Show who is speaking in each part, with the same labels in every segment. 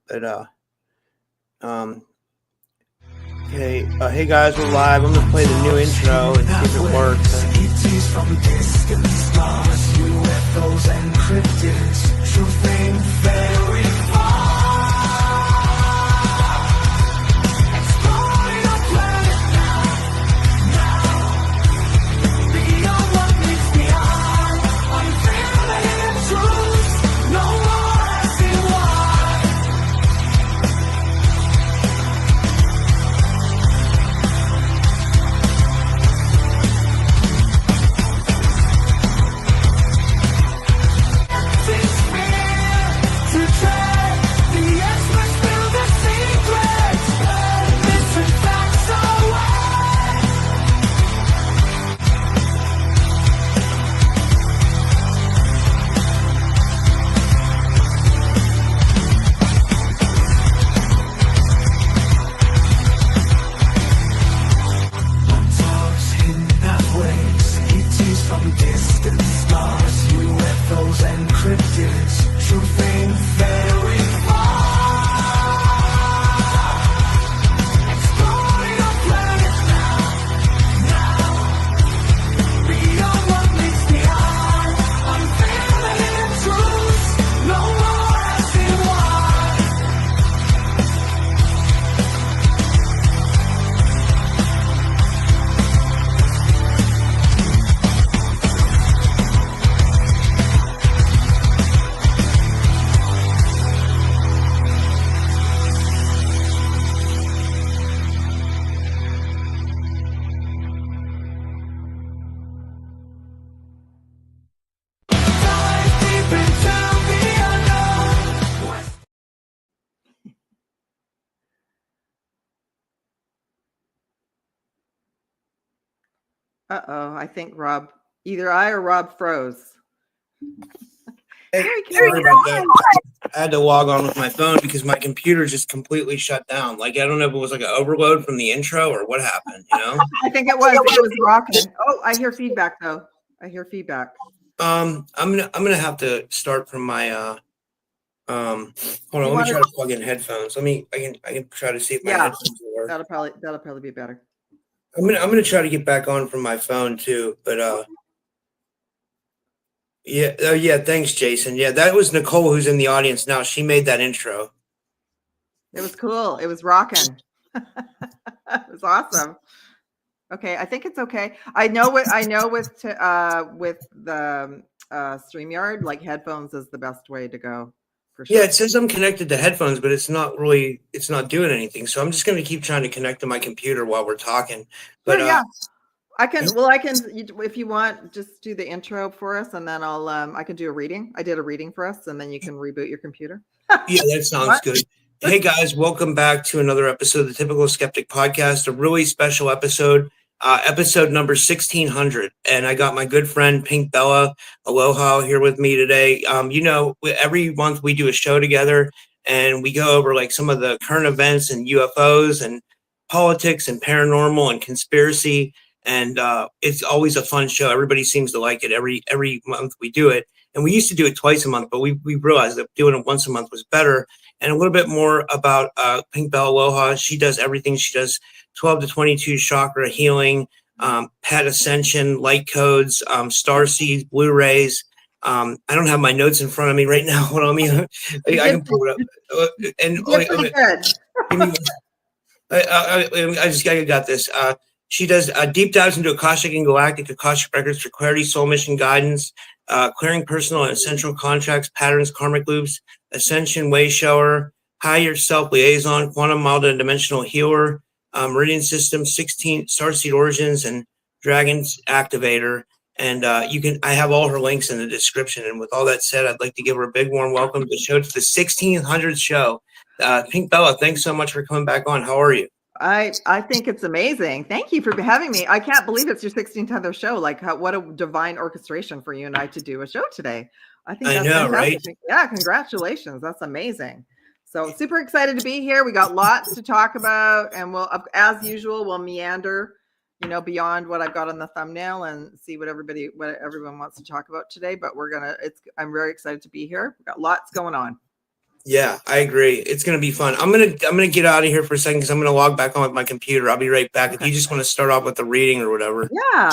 Speaker 1: But okay, hey guys, we're live. I'm gonna play the new intro and see if it works.
Speaker 2: ETs from distant stars, UFOs and cryptids, something very far. Exploring our planet now, beyond what meets the eye. Unveiling truths, no more asking why. Things fear to tread, the experts spill the secrets, missing facts away. Talks hidden pathways, ETs from distant stars, UFOs and cryptids, something very far. Exploring our planet now, beyond what meets the eye. Unveiling truths, no more asking why. Dive deep into the unknown.
Speaker 3: Uh-oh, I think Rob, either I or Rob froze.
Speaker 1: Hey,
Speaker 3: Very
Speaker 1: sorry about that. I had to log on with my phone because my computer just completely shut down. Like I don't know if it was like an overload from the intro or what happened. You know.
Speaker 3: I think it was rocking. Oh, I hear feedback though. I hear feedback.
Speaker 1: I'm gonna have to start from my hold on, let me try to plug in headphones. I can try to see if my
Speaker 3: Yeah.
Speaker 1: headphones will work.
Speaker 3: That'll probably be better.
Speaker 1: I'm gonna try to get back on from my phone too, but yeah, oh yeah, thanks, Jason. Yeah, that was Nicole who's in the audience now. She made that intro.
Speaker 3: It was cool. It was rocking. It was awesome. Okay, I think it's okay. I know with the StreamYard, like headphones is the best way to go for sure.
Speaker 1: Yeah, it says I'm connected to headphones, but it's not doing anything. So I'm just gonna keep trying to connect to my computer while we're talking. But
Speaker 3: Sure, yeah. I can if you want, just do the intro for us, and then I can do a reading. I did a reading for us, and then you can reboot your computer.
Speaker 1: yeah, that sounds good. Hey guys, welcome back to another episode of the Typical Skeptic Podcast, a really special episode, episode number 1600. And I got my good friend PAYNE Aloha here with me today. You know, every month we do a show together and we go over like some of the current events and UFOs and politics and paranormal and conspiracy. And it's always a fun show. Everybody seems to like it every month we do it. And we used to do it twice a month, but we realized that doing it once a month was better. And a little bit more about PAYNEBella Aloha. She does everything. She does 12 to 22 chakra healing, pet ascension, light codes, STARSEED, Blu-rays. I don't have my notes in front of me right now. Hold on, I can pull it up. And I got this. She does deep dives into Akashic and Galactic Akashic records for clarity, soul mission guidance, clearing personal and essential contracts, patterns, karmic loops, ascension, way shower, higher self liaison, quantum multi-dimensional healer, meridian system, 16 starseed origins, and dragons activator. And I have all her links in the description. And with all that said, I'd like to give her a big warm welcome to the show, to the 1600th show. PAYNEBella, thanks so much for coming back on. How are you?
Speaker 3: I think it's amazing. Thank you for having me. I can't believe it's your 16th show. Like, what a divine orchestration for you and I to do a show today. I think that's fantastic. Right? Yeah, congratulations. That's amazing. So super excited to be here. We got lots to talk about, and we'll, as usual, we'll meander, beyond what I've got on the thumbnail and see what everyone wants to talk about today. But I'm very excited to be here. We've got lots going on.
Speaker 1: Yeah, I agree. It's gonna be fun. I'm gonna get out of here for a second because I'm gonna log back on with my computer. I'll be right back. If you just want to start off with the reading or whatever.
Speaker 3: Yeah.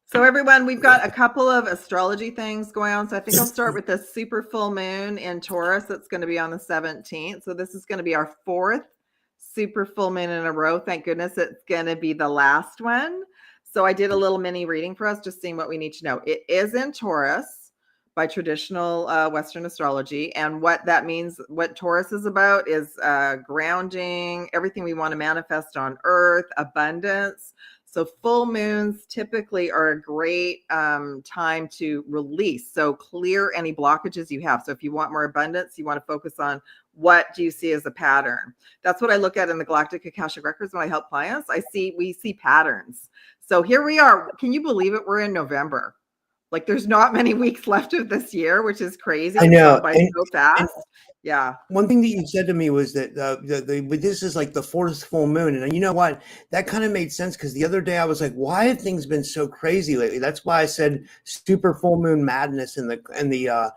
Speaker 3: So everyone, we've got a couple of astrology things going on. So I think I'll start with the super full moon in Taurus. That's going to be on the 17th. So this is going to be our 4th super full moon in a row. Thank goodness it's going to be the last one. So I did a little mini reading for us, just seeing what we need to know. It is in Taurus by traditional Western astrology. And what that means, what Taurus is about is grounding, everything we want to manifest on earth, abundance. So full moons typically are a great time to release. So clear any blockages you have. So if you want more abundance, you want to focus on what do you see as a pattern. That's what I look at in the Galactic Akashic Records when I help clients. We see patterns. So here we are. Can you believe it? We're in November. Like there's not many weeks left of this year, which is crazy.
Speaker 1: I know.
Speaker 3: It's gone by so fast. Yeah.
Speaker 1: One thing that you said to me was that this is like the 4th full moon, and you know what? That kind of made sense because the other day I was like, "Why have things been so crazy lately?" That's why I said super full moon madness and because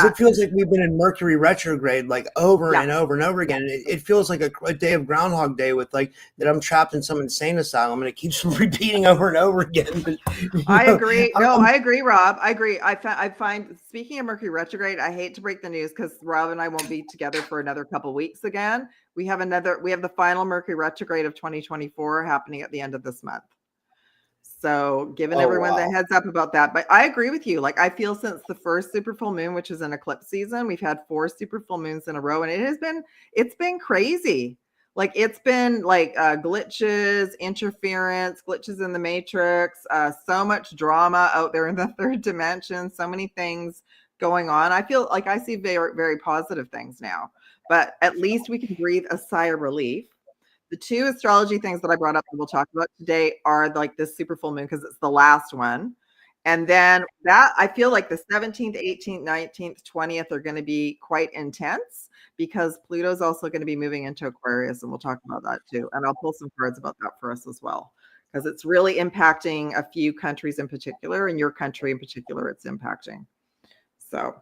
Speaker 1: it feels like we've been in Mercury retrograde like over and over and over again. It feels like a day of Groundhog Day with like that I'm trapped in some insane asylum and it keeps repeating over and over again. But,
Speaker 3: I agree. I agree, Rob. I agree. I find speaking of Mercury retrograde, I hate to break the news because Rob and I won't be together for another couple weeks again. We have the final Mercury retrograde of 2024 happening at the end of this month. So giving everyone the heads up about that. But I agree with you. Like I feel since the first super full moon, which is an eclipse season, we've had 4 super full moons in a row, and it's been crazy. Like it's been like glitches, interference, glitches in the matrix, so much drama out there in the 3rd dimension, so many things going on. I feel like I see very, very positive things now, but at least we can breathe a sigh of relief. The 2 astrology things that I brought up that we'll talk about today are like this super full moon because it's the last one. And then that I feel like the 17th, 18th, 19th, 20th are going to be quite intense because Pluto's also going to be moving into Aquarius, and we'll talk about that too. And I'll pull some cards about that for us as well because it's really impacting a few countries in particular, and your country in particular it's impacting. So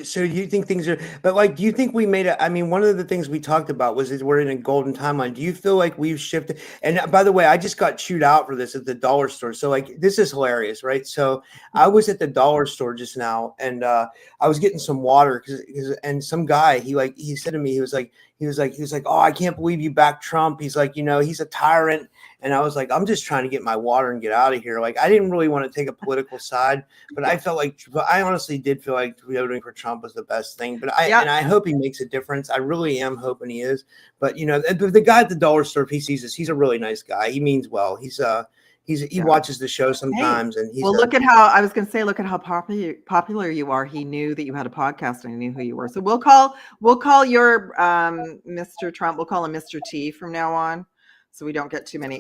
Speaker 1: so you think things are, but like, do you think we made I mean, one of the things we talked about was we're in a golden timeline. Do you feel like we've shifted? And by the way, I just got chewed out for this at the dollar store. So like, this is hilarious, right? So I was at the dollar store just now and I was getting some water and some guy, he said to me, he was like, "Oh, I can't believe you backed Trump." He's like, he's a tyrant. And I was like, I'm just trying to get my water and get out of here. Like, I didn't really want to take a political side, but I honestly did feel like voting for Trump was the best thing. But I hope he makes a difference. I really am hoping he is. But the guy at the dollar store, if he sees this, he's a really nice guy. He means well. He watches the show sometimes, and
Speaker 3: look at how popular you are. He knew that you had a podcast and he knew who you were. So we'll call your Mr. Trump. We'll call him Mr. T from now on, so we don't get too many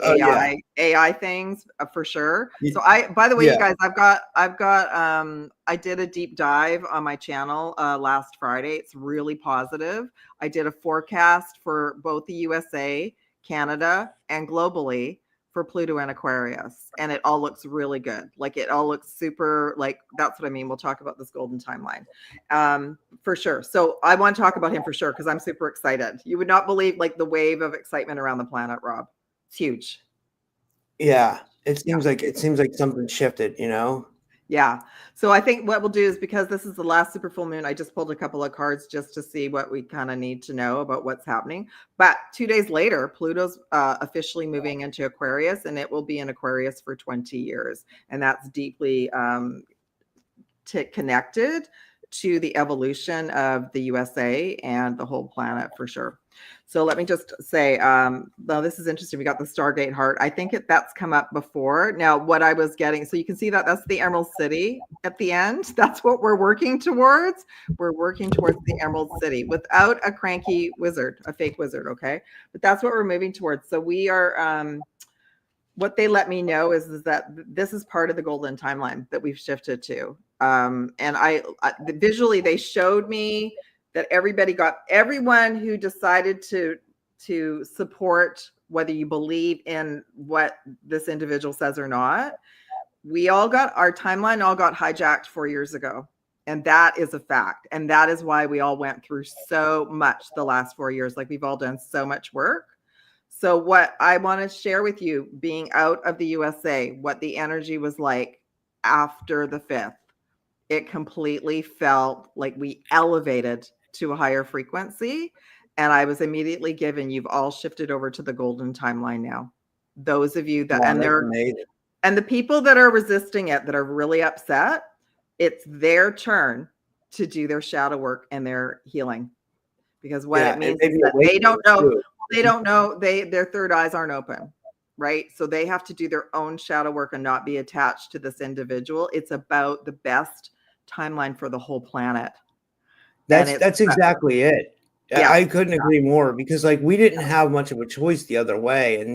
Speaker 3: AI things for sure. So by the way, you guys, I did a deep dive on my channel last Friday. It's really positive. I did a forecast for both the USA, Canada, and globally for Pluto and Aquarius, and it all looks really good. Like it all looks super, like that's what I mean. We'll talk about this golden timeline for sure. So I want to talk about him for sure because I'm super excited. You would not believe like the wave of excitement around the planet, Rob. It's huge.
Speaker 1: Yeah, it seems like something shifted,
Speaker 3: Yeah. So I think what we'll do is, because this is the last super full moon, I just pulled a couple of cards just to see what we kind of need to know about what's happening. But 2 days later, Pluto's officially moving into Aquarius, and it will be in Aquarius for 20 years. And that's deeply connected to the evolution of the USA and the whole planet for sure. So let me just say, well, this is interesting. We got the Stargate heart. I think that's come up before. Now, what I was getting, so you can see that's the Emerald City at the end. That's what we're working towards. We're working towards the Emerald City without a cranky wizard, a fake wizard, okay? But that's what we're moving towards. So we are, what they let me know is that this is part of the golden timeline that we've shifted to. And visually, they showed me that everyone who decided to support, whether you believe in what this individual says or not, our timeline all got hijacked 4 years ago. And that is a fact. And that is why we all went through so much the last 4 years. Like we've all done so much work. So what I want to share with you, being out of the USA, what the energy was like after the 5th, it completely felt like we elevated to a higher frequency. And I was immediately given, you've all shifted over to the golden timeline now. Those of you that,
Speaker 1: Wow,
Speaker 3: and
Speaker 1: that's
Speaker 3: they're
Speaker 1: amazing.
Speaker 3: and the people that are resisting it, that are really upset, it's their turn to do their shadow work and their healing. Because what it means is that they don't know, their third eyes aren't open, right? So they have to do their own shadow work and not be attached to this individual. It's about the best timeline for the whole planet.
Speaker 1: That's exactly it.
Speaker 3: Yeah.
Speaker 1: I couldn't agree more, because like we didn't have much of a choice the other way, and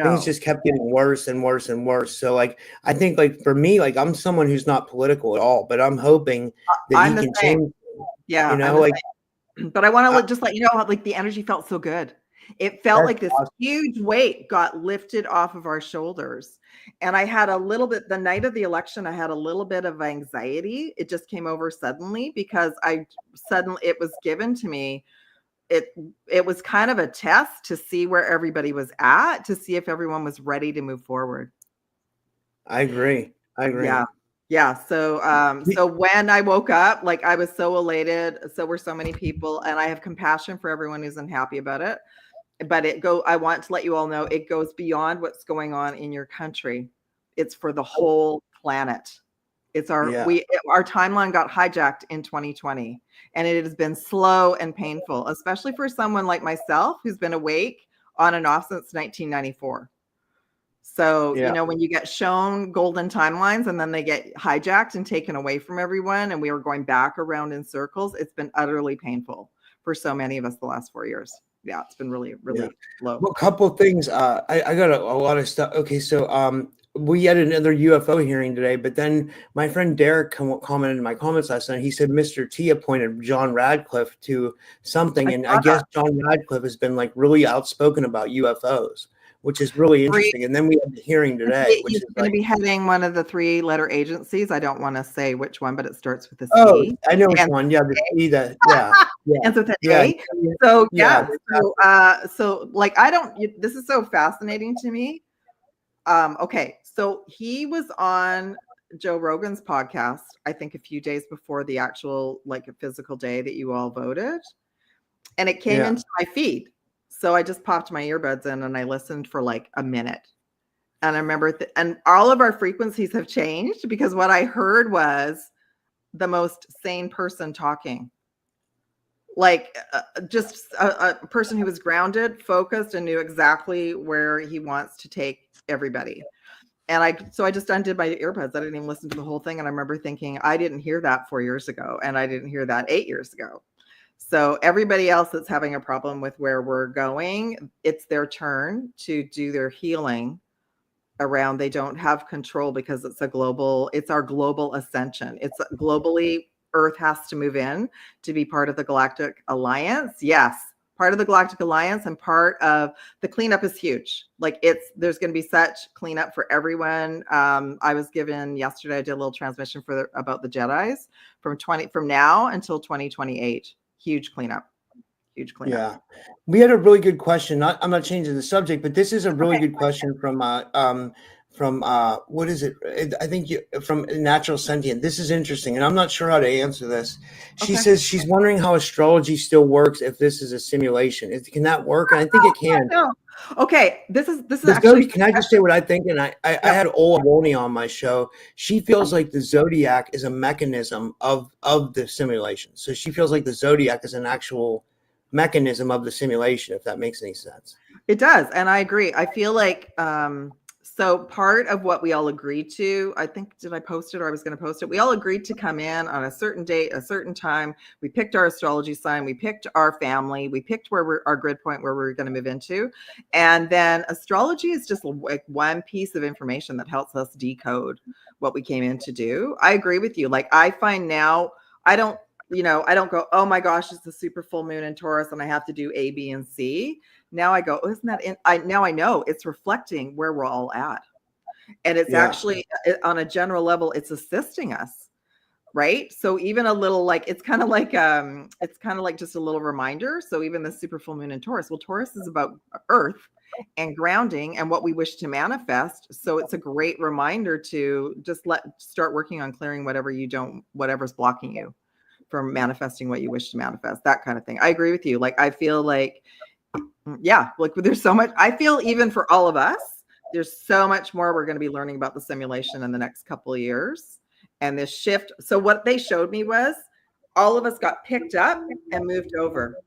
Speaker 1: things just kept getting worse and worse and worse. So like I think like for me, like I'm someone who's not political at all, but I'm hoping that he can change.
Speaker 3: Yeah, but I want to just let you know how like the energy felt so good. It felt like this huge weight got lifted off of our shoulders. And I had a little bit, the night of the election, I had a little bit of anxiety. It just came over suddenly because it was given to me. It was kind of a test to see where everybody was at, to see if everyone was ready to move forward.
Speaker 1: I agree.
Speaker 3: Yeah. So when I woke up, like I was so elated. So were so many people, and I have compassion for everyone who's unhappy about it. But I want to let you all know it goes beyond what's going on in your country. It's for the whole planet. It's our timeline got hijacked in 2020, and it has been slow and painful, especially for someone like myself who's been awake on and off since 1994. So, when you get shown golden timelines and then they get hijacked and taken away from everyone, and we were going back around in circles, it's been utterly painful for so many of us the last 4 years. Yeah, it's been really, really low.
Speaker 1: Well, a couple of things. I got a lot of stuff. Okay, so we had another UFO hearing today, but then my friend Derek commented in my comments last night. He said Mr. T appointed John Radcliffe to something, and I guess John Radcliffe has been like really outspoken about UFOs, which is really interesting. And then we had the hearing today, which
Speaker 3: is going to be heading one of the 3-letter agencies. I don't want to say which one, but it starts with a C.
Speaker 1: Oh, I know which one. Yeah, the C.
Speaker 3: Ends with an A. So like this is so fascinating to me. Okay, so he was on Joe Rogan's podcast, I think a few days before the actual like a physical day that you all voted, and it came into my feed. So I just popped my earbuds in and I listened for like a minute. And I remember, and all of our frequencies have changed because what I heard was the most sane person talking. Like just a person who was grounded, focused, and knew exactly where he wants to take everybody. And I just undid my earbuds. I didn't even listen to the whole thing. And I remember thinking, I didn't hear that 4 years ago. And I didn't hear that 8 years ago. So everybody else that's having a problem with where we're going, it's their turn to do their healing around. They don't have control because it's our global ascension. It's globally, Earth has to move in to be part of the Galactic Alliance. Yes, part of the Galactic Alliance, and part of the cleanup is huge. Like there's going to be such cleanup for everyone. I was given yesterday, I did a little transmission about the JEDIs from now until 2028. Huge cleanup.
Speaker 1: Yeah, we had a really good question. I'm not changing the subject, but this is a really good question from what is it? I think from Natural Sentient. This is interesting, and I'm not sure how to answer this. She says she's wondering how astrology still works if this is a simulation. Can that work? And I think it can.
Speaker 3: No. Okay, this is actually.
Speaker 1: Can I just say what I think? And I had Ola Boney on my show. She feels like the zodiac is a mechanism of the simulation. So she feels like the zodiac is an actual mechanism of the simulation, if that makes any sense.
Speaker 3: It does, and I agree. I feel like so part of what we all agreed to, I think, did I post it or I was going to post it? We all agreed to come in on a certain date, a certain time. We picked our astrology sign. We picked our family. We picked our grid point where we're going to move into. And then astrology is just like one piece of information that helps us decode what we came in to do. I agree with you. Like I find now, I don't go, oh my gosh, it's a super full moon in Taurus and I have to do A, B, and C. Now I go, oh, isn't that now I know it's reflecting where we're all at. And it's actually on a general level, it's assisting us. right? So even a little like it's kind of like just a little reminder. So even the super full moon in Taurus, well, Taurus is about Earth and grounding and what we wish to manifest. So it's a great reminder to just start working on clearing whatever's blocking you from manifesting what you wish to manifest, that kind of thing. I agree with you. Like I feel like, yeah, like there's so much. I feel even for all of us, there's so much more we're going to be learning about the simulation in the next couple of years and this shift. So what they showed me was all of us got picked up and moved over.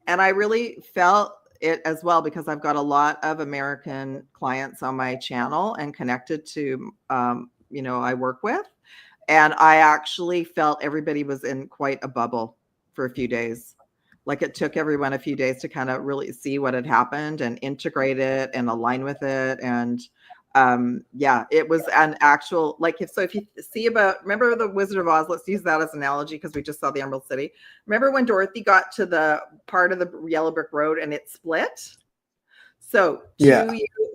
Speaker 3: And I really felt it as well because I've got a lot of American clients on my channel and connected to, I work with. And I actually felt everybody was in quite a bubble for a few days. Like it took everyone a few days to kind of really see what had happened and integrate it and align with it. And it was an actual, like, if you see remember the Wizard of Oz, let's use that as an analogy because we just saw the Emerald City. Remember when Dorothy got to the part of the yellow brick road and it split? So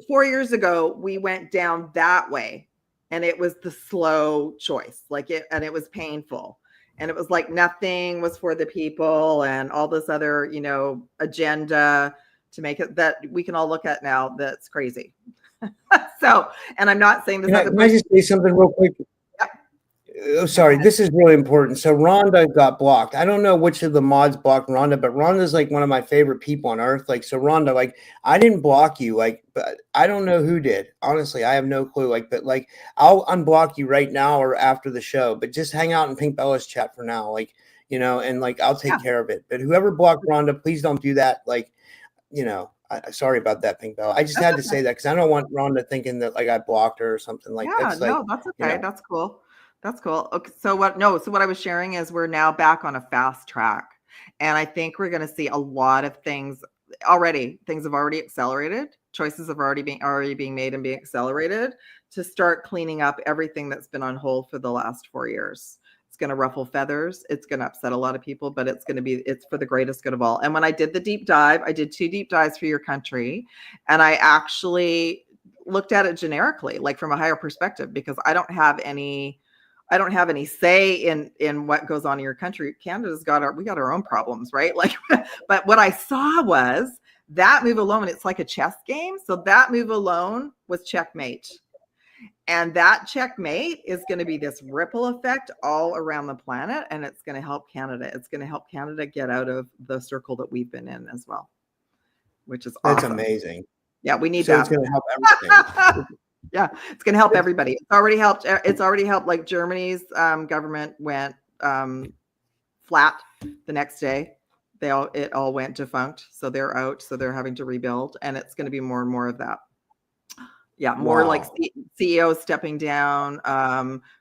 Speaker 3: 4 years ago, we went down that way and it was the slow choice, and it was painful. And it was like nothing was for the people and all this other, agenda to make it that we can all look at now. That's crazy. So, and I'm not saying this.
Speaker 1: Can I just say something real quick?
Speaker 3: Yep.
Speaker 1: Oh, sorry, this is really important. So Rhonda got blocked. I don't know which of the mods blocked Rhonda, but Rhonda's like one of my favorite people on earth. Like, so Rhonda, like, I didn't block you, like, but I don't know who did. Honestly, I have no clue. Like, but like, I'll unblock you right now or after the show. But just hang out in Pink Bella's chat for now, like, and like I'll take care of it. But whoever blocked Rhonda, please don't do that. Like, sorry about that, Pink Bella. I just had to say that because I don't want Rhonda thinking that like I blocked her or something like that.
Speaker 3: Yeah, no, that's okay. That's cool. That's cool. Okay. So what I was sharing is we're now back on a fast track. And I think we're going to see a lot of things already. Things have already accelerated. Choices have already being made and being accelerated to start cleaning up everything that's been on hold for the last 4 years. It's going to ruffle feathers. It's going to upset a lot of people, but it's for the greatest good of all. And when I did the deep dive, I did 2 deep dives for your country. And I actually looked at it generically, like from a higher perspective, because I don't have any say in what goes on in your country. Canada's we got our own problems, right? Like, but what I saw was that move alone, it's like a chess game. So that move alone was checkmate. And that checkmate is going to be this ripple effect all around the planet. And it's going to help Canada. It's going to help Canada get out of the circle that we've been in as well, which is awesome.
Speaker 1: That's amazing.
Speaker 3: Yeah, we need that.
Speaker 1: It's going to help everything.
Speaker 3: Yeah, it's going to help everybody. It's already helped. Like Germany's government went flat the next day. It all went defunct. So they're out. So they're having to rebuild. And it's going to be more and more of that. Yeah, more like CEOs stepping down,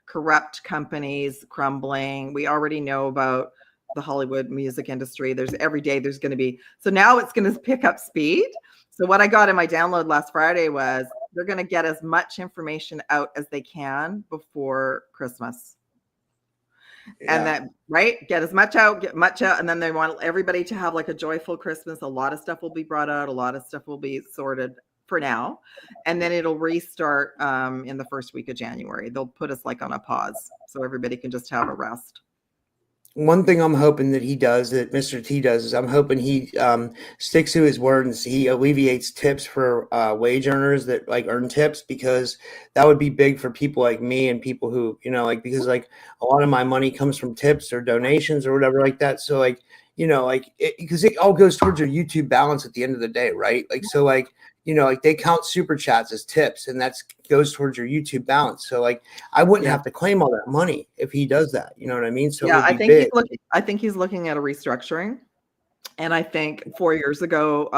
Speaker 3: corrupt companies crumbling. We already know about the Hollywood music industry. Every day there's going to be. So now it's going to pick up speed. So what I got in my download last Friday was they're going to get as much information out as they can before Christmas. Yeah. And that, right? Get much out. And then they want everybody to have like a joyful Christmas. A lot of stuff will be brought out. A lot of stuff will be sorted for now. And then it'll restart in the first week of January. They'll put us like on a pause so everybody can just have a rest.
Speaker 1: One thing I'm hoping that he does, that Mr. T does, is I'm hoping he sticks to his word and he alleviates tips for wage earners that like earn tips, because that would be big for people like me and people who, because like a lot of my money comes from tips or donations or whatever like that. So like, because it all goes towards your YouTube balance at the end of the day, right? Like, so like, like they count super chats as tips and that goes towards your YouTube balance. So like, I wouldn't have to claim all that money if he does that. You know what I mean? So
Speaker 3: yeah, I think he's looking at a restructuring. And I think 4 years ago,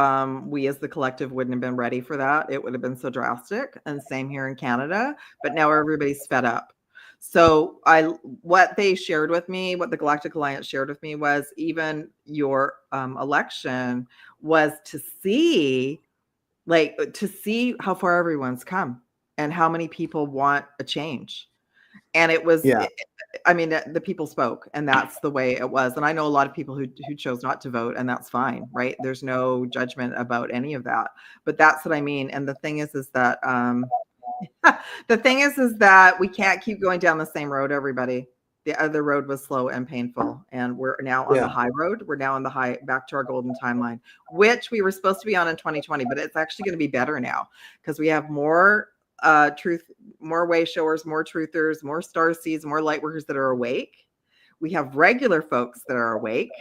Speaker 3: we as the collective wouldn't have been ready for that. It would have been so drastic, and same here in Canada, but now everybody's fed up. So what they shared with me, what the Galactic Alliance shared with me was even your election was to see how far everyone's come and how many people want a change. And it was, the people spoke, and that's the way it was. And I know a lot of people who chose not to vote, and that's fine, right? There's no judgment about any of that, but that's what I mean. And the thing is that we can't keep going down the same road, everybody. The other road was slow and painful, and we're now on the high road. We're now on the high, back to our golden timeline, which we were supposed to be on in 2020, but it's actually going to be better now because we have more truth, more way showers, more truthers, more star seeds, more light workers that are awake. We have regular folks that are awake,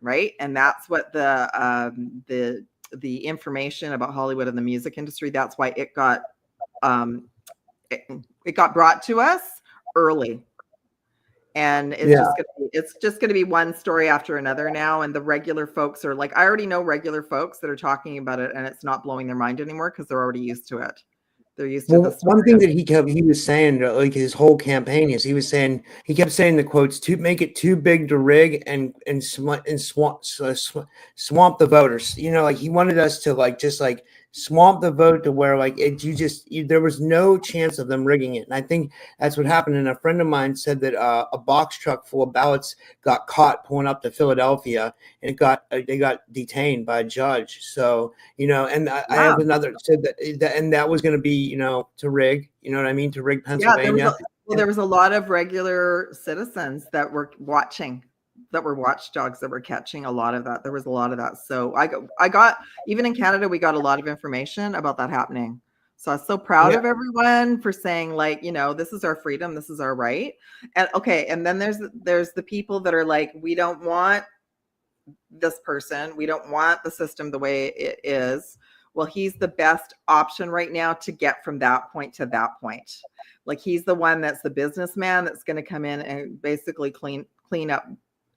Speaker 3: right? And that's what the information about Hollywood and the music industry, that's why it got it got brought to us early. And it's just gonna be one story after another now. And the regular folks are like, I already know regular folks that are talking about it, and it's not blowing their mind anymore because they're already used to it. They're used to this.
Speaker 1: One thing that he was saying, like his whole campaign is, he kept saying the quotes, to make it too big to rig and swamp the voters. You know, like he wanted us to like just like swamp the vote to where like there was no chance of them rigging it. And I think that's what happened. And a friend of mine said that a box truck full of ballots got caught pulling up to Philadelphia, and they got detained by a judge. So, you know, and I have another said that and that was going to be, you know, to rig, you know what I mean? To rig Pennsylvania.
Speaker 3: There was a lot of regular citizens that were watching, that were watchdogs that were catching a lot of that. There was a lot of that. So I got, even in Canada, we got a lot of information about that happening. So I was so proud of everyone for saying, like, you know, this is our freedom, this is our right. And okay, and then there's the people that are like, we don't want this person, we don't want the system the way it is. Well, he's the best option right now to get from that point to that point. Like, he's the one that's the businessman that's going to come in and basically clean up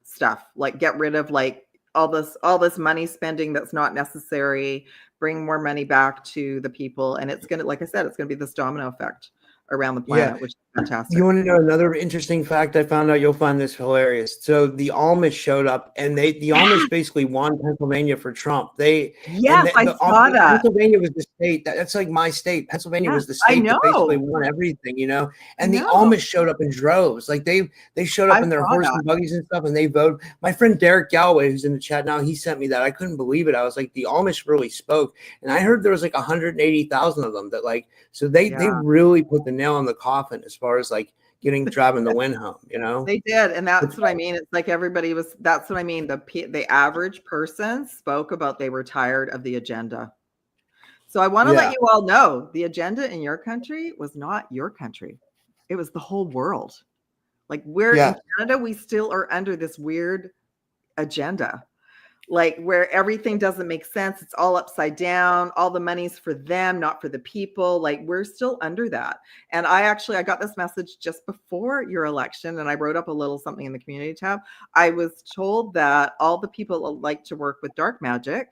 Speaker 3: stuff, like get rid of like all this money spending that's not necessary, bring more money back to the people. And it's going to, like I said, it's going to be this domino effect around the planet, which is fantastic.
Speaker 1: You want to know another interesting fact I found out? You'll find this hilarious. So the Amish showed up, and the Amish basically won Pennsylvania for Trump. I saw that. Pennsylvania was the state that's like my state. Pennsylvania was the state that basically won everything, you know. And the Amish showed up in droves. Like they showed up in their horse and buggies and stuff, and they voted. My friend Derek Galloway, who's in the chat now, he sent me that. I couldn't believe it. I was like, the Amish really spoke, and I heard there was like 180,000 of them that like. So they really put the nail in the coffin as far as like driving the win home, you know.
Speaker 3: They did, and that's what I mean. It's like everybody was. That's what I mean. The average person spoke about they were tired of the agenda. So I want to let you all know the agenda in your country was not your country; it was the whole world. Like we're in Canada, we still are under this weird agenda, like where everything doesn't make sense. It's all upside down. All the money's for them, not for the people. Like we're still under that. And I got this message just before your election, and I wrote up a little something in the community tab. I was told that all the people that like to work with dark magic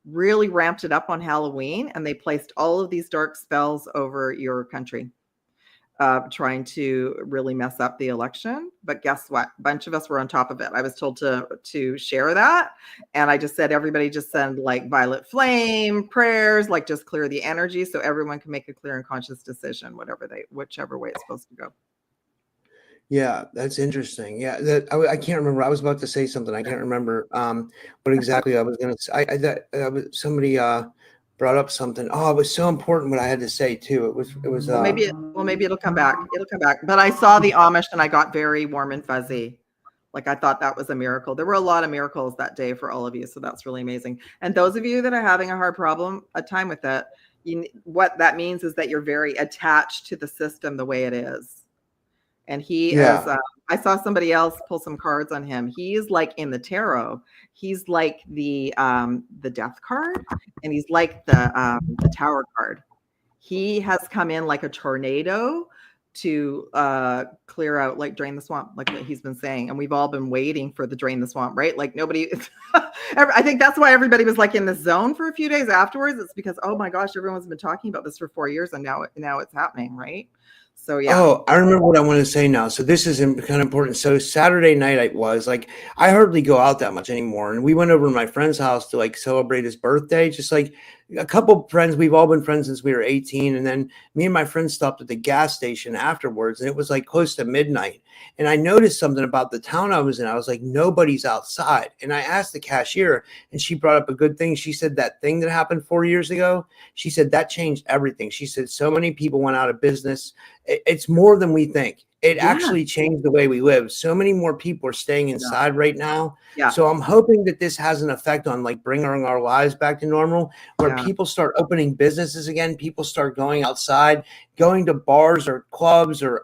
Speaker 3: really ramped it up on Halloween, and they placed all of these dark spells over your country, trying to really mess up the election. But guess what? A bunch of us were on top of it. I was told to share that. And I just said, everybody just send like violet flame prayers, like just clear the energy so everyone can make a clear and conscious decision, whichever way it's supposed to go.
Speaker 1: Yeah, that's interesting. Yeah, I can't remember. I was about to say something. I can't remember what exactly I was going to say. Somebody brought up something. Oh, it was so important what I had to say too. It was
Speaker 3: maybe it'll come back. It'll come back. But I saw the Amish and I got very warm and fuzzy. Like I thought that was a miracle. There were a lot of miracles that day for all of you. So that's really amazing. And those of you that are having a time with it, what that means is that you're very attached to the system the way it is. And he is, I saw somebody else pull some cards on him. He is like in the tarot. He's like the death card, and he's like the tower card. He has come in like a tornado to clear out, like drain the swamp, like he's been saying. And we've all been waiting for the drain the swamp, right? Like nobody, I think that's why everybody was like in the zone for a few days afterwards. It's because, oh my gosh, everyone's been talking about this for 4 years, and now it's happening, right? So yeah.
Speaker 1: Oh, I remember what I want to say now. So this is kind of important. So Saturday night I hardly go out that much anymore. And we went over to my friend's house to like celebrate his birthday. Just like a couple of friends. We've all been friends since we were 18. And then me and my friend stopped at the gas station afterwards, and it was like close to midnight. And I noticed something about the town I was in. I was like, nobody's outside. And I asked the cashier, and she brought up a good thing. She said that thing that happened 4 years ago, she said that changed everything. She said so many people went out of business. It's more than we think. it actually changed the way we live. So many more people are staying inside right now. So I'm hoping that this has an effect on like bringing our lives back to normal, where people start opening businesses again. People start going outside, going to bars or clubs or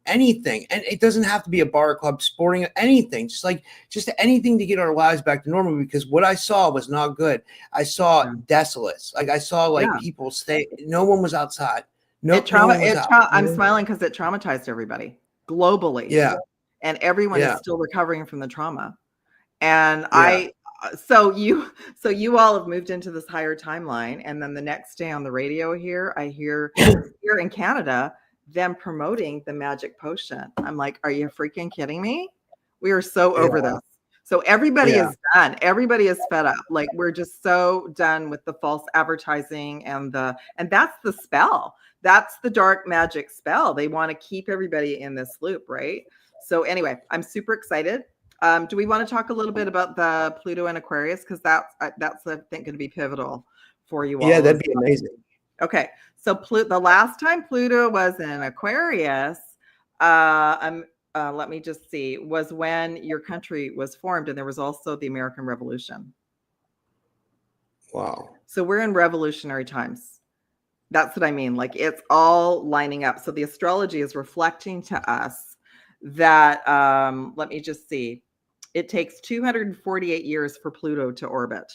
Speaker 1: anything. And it doesn't have to be a bar or club, sporting, anything, just anything to get our lives back to normal, because what I saw was not good. I saw desolate. Like I saw like people stay, no one was outside. No one was out.
Speaker 3: I'm smiling because it traumatized everybody globally.
Speaker 1: Yeah.
Speaker 3: And everyone is still recovering from the trauma. And so you all have moved into this higher timeline. And then the next day on the radio here, I hear here in Canada, them promoting the magic potion. I'm like, are you freaking kidding me? We are so over this. So everybody is done. Everybody is fed up. Like we're just so done with the false advertising and that's the spell. That's the dark magic spell. They want to keep everybody in this loop, right? So anyway, I'm super excited. Do we want to talk a little bit about the Pluto and Aquarius? Because that's I think going to be pivotal for you all.
Speaker 1: Yeah, that'd be amazing.
Speaker 3: Okay, so the last time Pluto was in Aquarius, let me just see, was when your country was formed, and there was also the American Revolution.
Speaker 1: Wow.
Speaker 3: So we're in revolutionary times. That's what I mean. Like it's all lining up. So the astrology is reflecting to us that, let me just see, it takes 248 years for Pluto to orbit.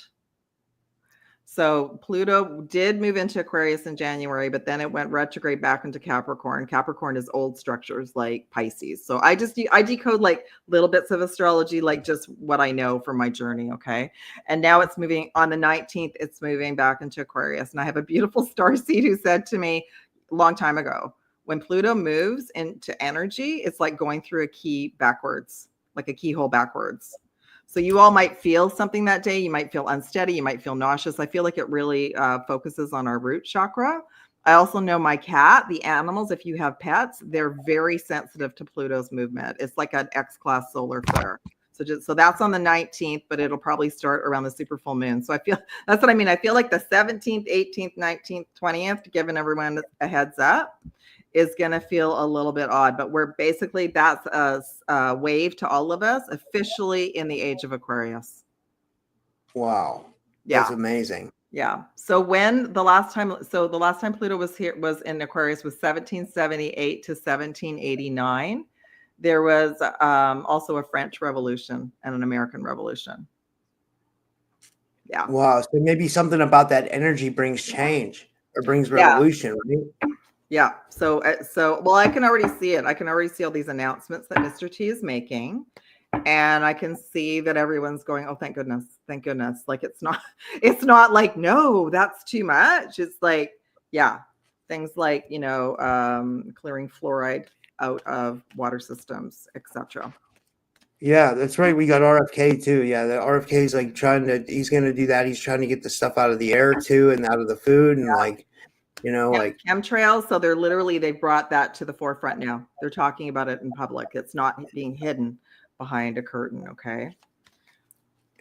Speaker 3: So Pluto did move into Aquarius in January, but then it went retrograde back into Capricorn. Capricorn is old structures like Pisces. So I decode like little bits of astrology, like just what I know from my journey. Okay. And now it's moving on the 19th. It's moving back into Aquarius. And I have a beautiful starseed who said to me a long time ago, when Pluto moves into energy, it's like going through a key backwards, like a keyhole backwards. So you all might feel something that day. You might feel unsteady. You might feel nauseous. I feel like it really focuses on our root chakra. I also know my cat, the animals, if you have pets, they're very sensitive to Pluto's movement. It's like an X-class solar flare. So that's on the 19th, but it'll probably start around the super full moon. So I feel, that's what I mean. I feel like the 17th, 18th, 19th, 20th, giving everyone a heads up, is going to feel a little bit odd, but we're basically, that's a wave to all of us officially in the age of Aquarius.
Speaker 1: Wow. That's amazing.
Speaker 3: Yeah. So the last time Pluto was here, was in Aquarius, was 1778 to 1789. There was also a French Revolution and an American Revolution. Yeah.
Speaker 1: Wow. So maybe something about that energy brings change or brings revolution, right?
Speaker 3: Yeah. So well, I can already see it. I can already see all these announcements that Mr. T is making. And I can see that everyone's going, oh, thank goodness. Thank goodness. Like, it's not like, no, that's too much. It's like, yeah, things like, clearing fluoride out of water systems, etc.
Speaker 1: Yeah, that's right. We got RFK too. Yeah, the RFK is like he's going to do that. He's trying to get the stuff out of the air too and out of the food and like
Speaker 3: chemtrails. So they've brought that to the forefront now. They're talking about it in public. It's not being hidden behind a curtain. Okay.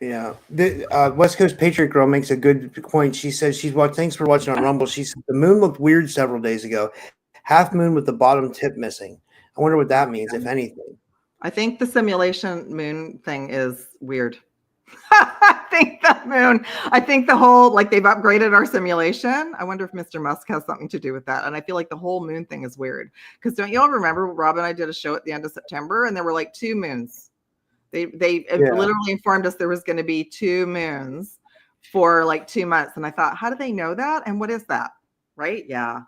Speaker 1: Yeah. The West Coast Patriot Girl makes a good point. She says thanks for watching on Rumble. She said the moon looked weird several days ago. Half moon with the bottom tip missing. I wonder what that means, if anything.
Speaker 3: I think the simulation moon thing is weird. I think the whole, like, they've upgraded our simulation. I wonder if Mr. Musk has something to do with that. And I feel like the whole moon thing is weird. Because don't you all remember Rob and I did a show at the end of September and there were like 2 moons. They literally informed us there was going to be 2 moons for like 2 months. And I thought, how do they know that? And what is that? Right? Yeah.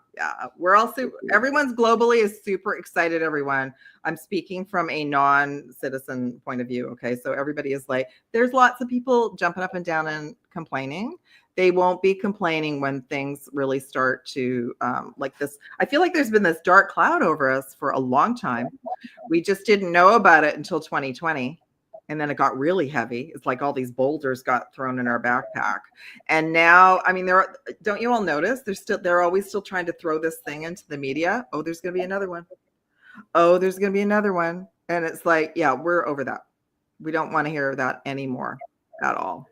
Speaker 3: We're also, everyone's globally is super excited, everyone. I'm speaking from a non-citizen point of view. Okay. So everybody is like, there's lots of people jumping up and down and complaining. They won't be complaining when things really start to like this. I feel like there's been this dark cloud over us for a long time. We just didn't know about it until 2020. And then it got really heavy. It's like all these boulders got thrown in our backpack. And now, I mean, don't you all notice they're always still trying to throw this thing into the media. Oh, there's going to be another one. Oh, there's going to be another one. And it's like, yeah, we're over that. We don't want to hear that anymore at all.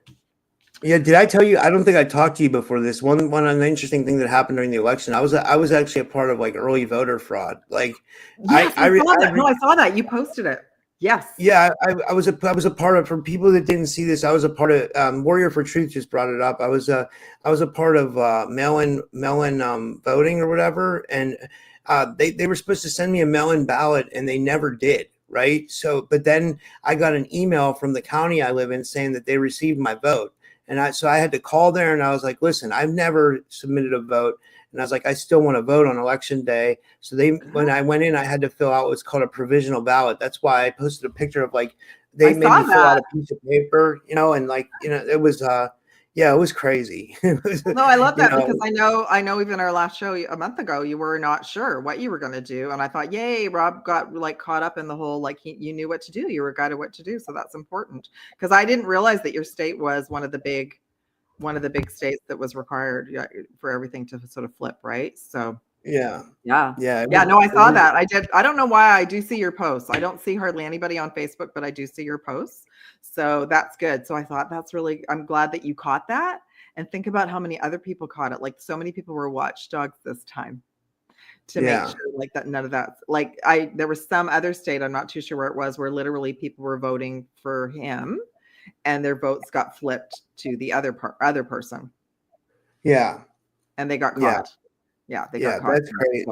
Speaker 1: Yeah, did I tell you? I don't think I talked to you before this. One an interesting thing that happened during the election. I was actually a part of like early voter fraud. Like,
Speaker 3: Yes, I saw that. No, I saw that. You posted it. Yes.
Speaker 1: Yeah, I was a part of. For people that didn't see this, I was a part of. Warrior for Truth just brought it up. I was a part of mail-in voting or whatever, and they were supposed to send me a mail-in ballot, and they never did. Right. So, but then I got an email from the county I live in saying that they received my vote. And I had to call there and I was like, listen, I've never submitted a vote. And I was like, I still want to vote on election day. So when I went in, I had to fill out what's called a provisional ballot. That's why I posted a picture of like, they made me fill out a piece of paper, and like, it was, yeah, it was crazy.
Speaker 3: No, I love that because I know even our last show a month ago, you were not sure what you were going to do. And I thought, yay, Rob got like caught up in the whole, like you knew what to do. You were guided what to do. So that's important because I didn't realize that your state was one of the big states that was required for everything to sort of flip. Right. So
Speaker 1: yeah.
Speaker 3: No, I saw that. I did. I don't know why I do see your posts. I don't see hardly anybody on Facebook, but I do see your posts. So that's good. So I thought I'm glad that you caught that. And think about how many other people caught it. Like so many people were watchdogs this time to make sure like that none of that, like there was some other state, I'm not too sure where it was, where literally people were voting for him and their votes got flipped to the other person.
Speaker 1: Yeah.
Speaker 3: And they got caught. Yeah, they got caught.
Speaker 1: That's great.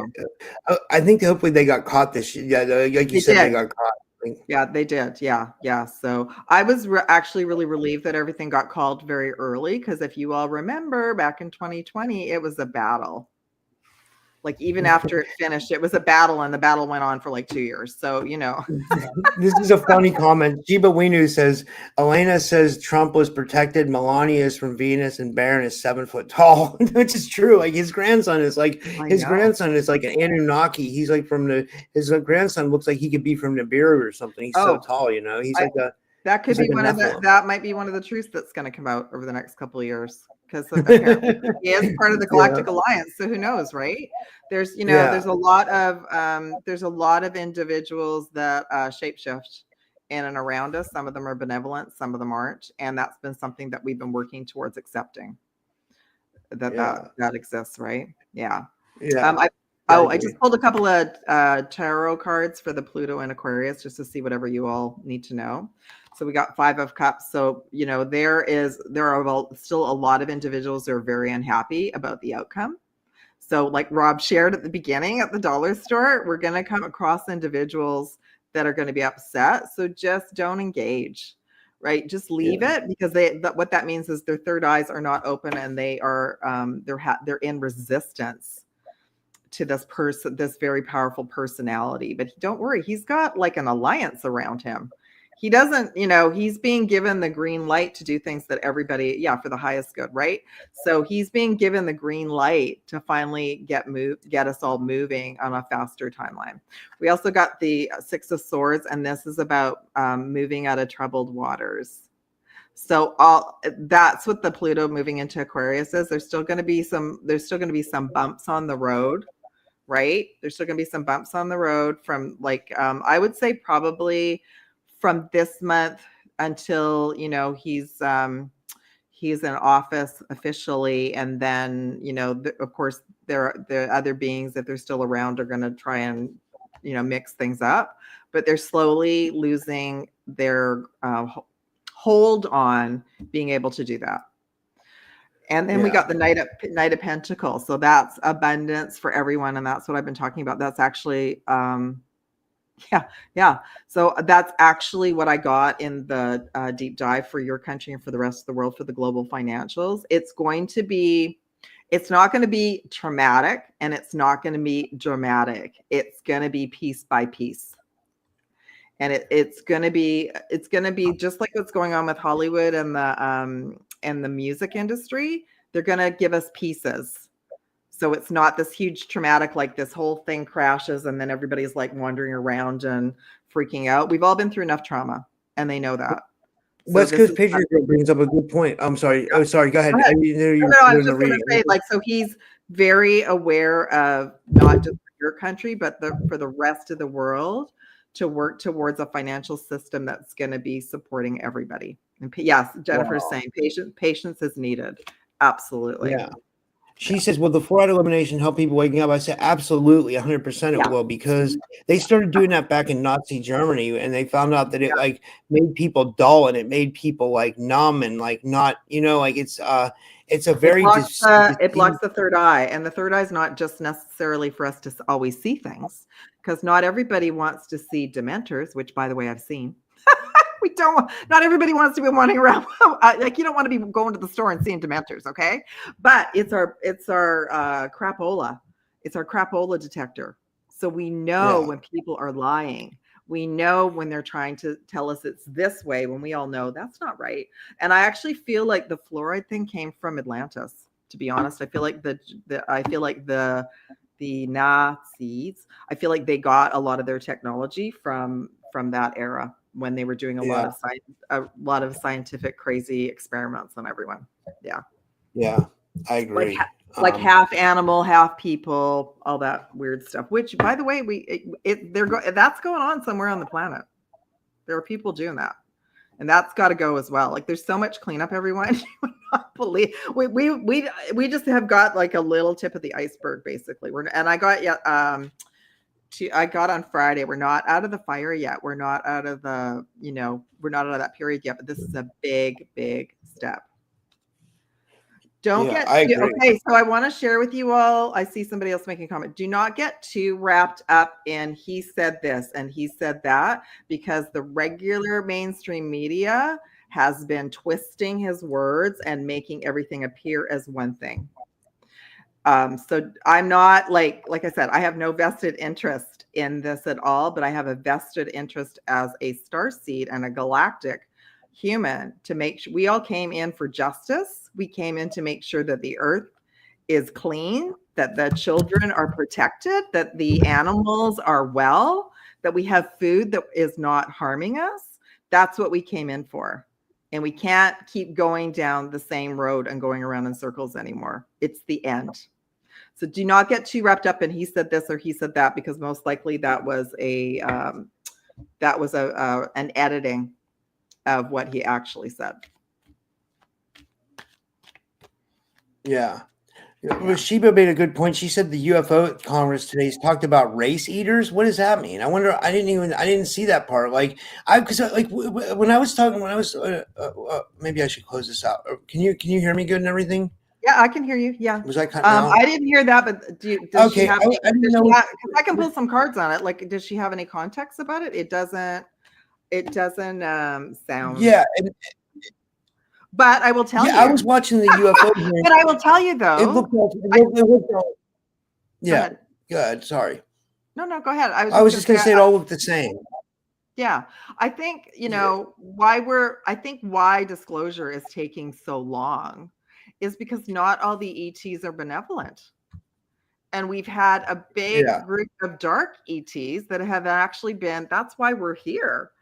Speaker 1: So. I think hopefully they got caught this year. Yeah, like you said, they got caught.
Speaker 3: Yeah, they did. Yeah. So I was actually really relieved that everything got called very early because if you all remember back in 2020, it was a battle. Like even after it finished, it was a battle and the battle went on for like 2 years. So,
Speaker 1: This is a funny comment. Jiba Winu says, Elena says Trump was protected. Melania is from Venus and Barron is 7 foot tall, which is true. Like his grandson is like, grandson is like an Anunnaki. He's like his grandson looks like he could be from Nibiru or something. He's so tall, He's
Speaker 3: that could be that might be one of the truths that's going to come out over the next couple of years. Because apparently he is part of the Galactic Alliance, so who knows, right? There's there's a lot of individuals that shapeshift in and around us. Some of them are benevolent, some of them aren't, and that's been something that we've been working towards accepting that exists, right? Yeah. I just pulled a couple of tarot cards for the Pluto and Aquarius just to see whatever you all need to know. So we got 5 of Cups. So, there are still a lot of individuals that are very unhappy about the outcome. So like Rob shared at the beginning at the dollar store, we're going to come across individuals that are going to be upset. So just don't engage, right? Just leave it because what that means is their third eyes are not open and they are, they're in resistance to this person, this very powerful personality. But don't worry, he's got like an alliance around him. He doesn't, he's being given the green light to do things that everybody, for the highest good, right? So he's being given the green light to finally get us all moving on a faster timeline. We also got the 6 of Swords, and this is about moving out of troubled waters. So that's what the Pluto moving into Aquarius is. There's still going to be some bumps on the road, right? There's still going to be some bumps on the road from like, I would say probably from this month until, he's in office officially. And then, of course, the other beings, if they're still around, are going to try and, mix things up. But they're slowly losing their hold on being able to do that. And then we got the Knight of Pentacles. So that's abundance for everyone. And that's what I've been talking about. That's actually, so that's actually what I got in the deep dive for your country and for the rest of the world for the global financials. It's not going to be traumatic and it's not going to be dramatic. It's going to be piece by piece. And it's going to be just like what's going on with Hollywood and the music industry. They're going to give us pieces. So it's not this huge traumatic, like this whole thing crashes and then everybody's like wandering around and freaking out. We've all been through enough trauma and they know that.
Speaker 1: That's because Patriot brings up a good point. I'm sorry. Oh, sorry. Go ahead.
Speaker 3: I was just going to say, so he's very aware of not just your country, but for the rest of the world to work towards a financial system that's going to be supporting everybody. And yes, Jennifer's
Speaker 1: Wow.
Speaker 3: saying patience is needed. Absolutely.
Speaker 1: Yeah. She says, will the fluoride elimination help people waking up? I said, absolutely, 100% it will, because they started doing that back in Nazi Germany, and they found out that it like made people dull, and it made people like numb and like not, like it's a very
Speaker 3: it blocks the third eye, and the third eye is not just necessarily for us to always see things, because not everybody wants to see dementors, which by the way I've seen. We don't. Not everybody wants to be wandering around. Like you don't want to be going to the store and seeing dementors, okay? But it's our crapola. It's our crapola detector. So we know when people are lying. We know when they're trying to tell us it's this way, when we all know that's not right. And I actually feel like the fluoride thing came from Atlantis. To be honest, I feel like the Nazis. I feel like they got a lot of their technology from that era, when they were doing a lot of scientific crazy experiments on everyone. Yeah,
Speaker 1: I agree.
Speaker 3: Like half animal, half people, all that weird stuff. Which, by the way, that's going on somewhere on the planet. There are people doing that, and that's got to go as well. Like, there's so much cleanup, everyone. You would not believe. We just have got like a little tip of the iceberg, basically. I got on Friday. We're not out of the fire yet. We're not out of we're not out of that period yet, but this is a big, big step. Okay, so I want to share with you all. I see somebody else making a comment. Do not get too wrapped up in he said this and he said that, because the regular mainstream media has been twisting his words and making everything appear as one thing. So I'm not like I said, I have no vested interest in this at all, but I have a vested interest as a starseed and a galactic human to make sure we all came in for justice. We came in to make sure that the earth is clean, that the children are protected, that the animals are well, that we have food that is not harming us. That's what we came in for. And we can't keep going down the same road and going around in circles anymore. It's the end. So do not get too wrapped up in he said this or he said that, because most likely that was an editing of what he actually said.
Speaker 1: Yeah. Sheba made a good point. She said the UFO Congress today talked about race eaters. What does that mean? I wonder. I didn't see that part. Maybe I should close this out. Can you hear me good and everything?
Speaker 3: Yeah, I can hear you. Yeah.
Speaker 1: Was I cutting out?
Speaker 3: I didn't hear that, but does she have any, I can pull some cards on it. Like, does she have any context about it? It doesn't sound.
Speaker 1: Yeah.
Speaker 3: But I will tell you.
Speaker 1: I was watching the UFO.
Speaker 3: But I will tell you though.
Speaker 1: It looked like yeah. Good. Sorry.
Speaker 3: No, go ahead.
Speaker 1: I was just going to say it all looked the same.
Speaker 3: Yeah. I think, why disclosure is taking so long is because not all the ETs are benevolent. And we've had a big group of dark ETs that have actually been, that's why we're here.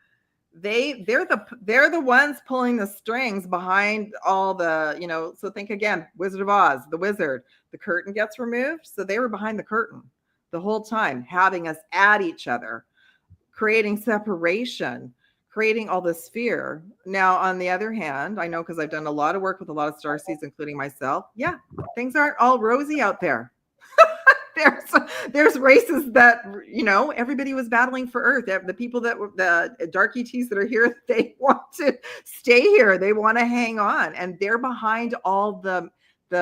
Speaker 3: They're the ones pulling the strings behind all the, so think again, Wizard of Oz, the wizard, the curtain gets removed. So they were behind the curtain the whole time, having us at each other, creating separation, creating all this fear. Now, on the other hand, I know, because I've done a lot of work with a lot of starseeds, including myself. Yeah, things aren't all rosy out there. There's races that, everybody was battling for Earth. The people the dark ETs that are here, they want to stay here. They want to hang on. And they're behind all the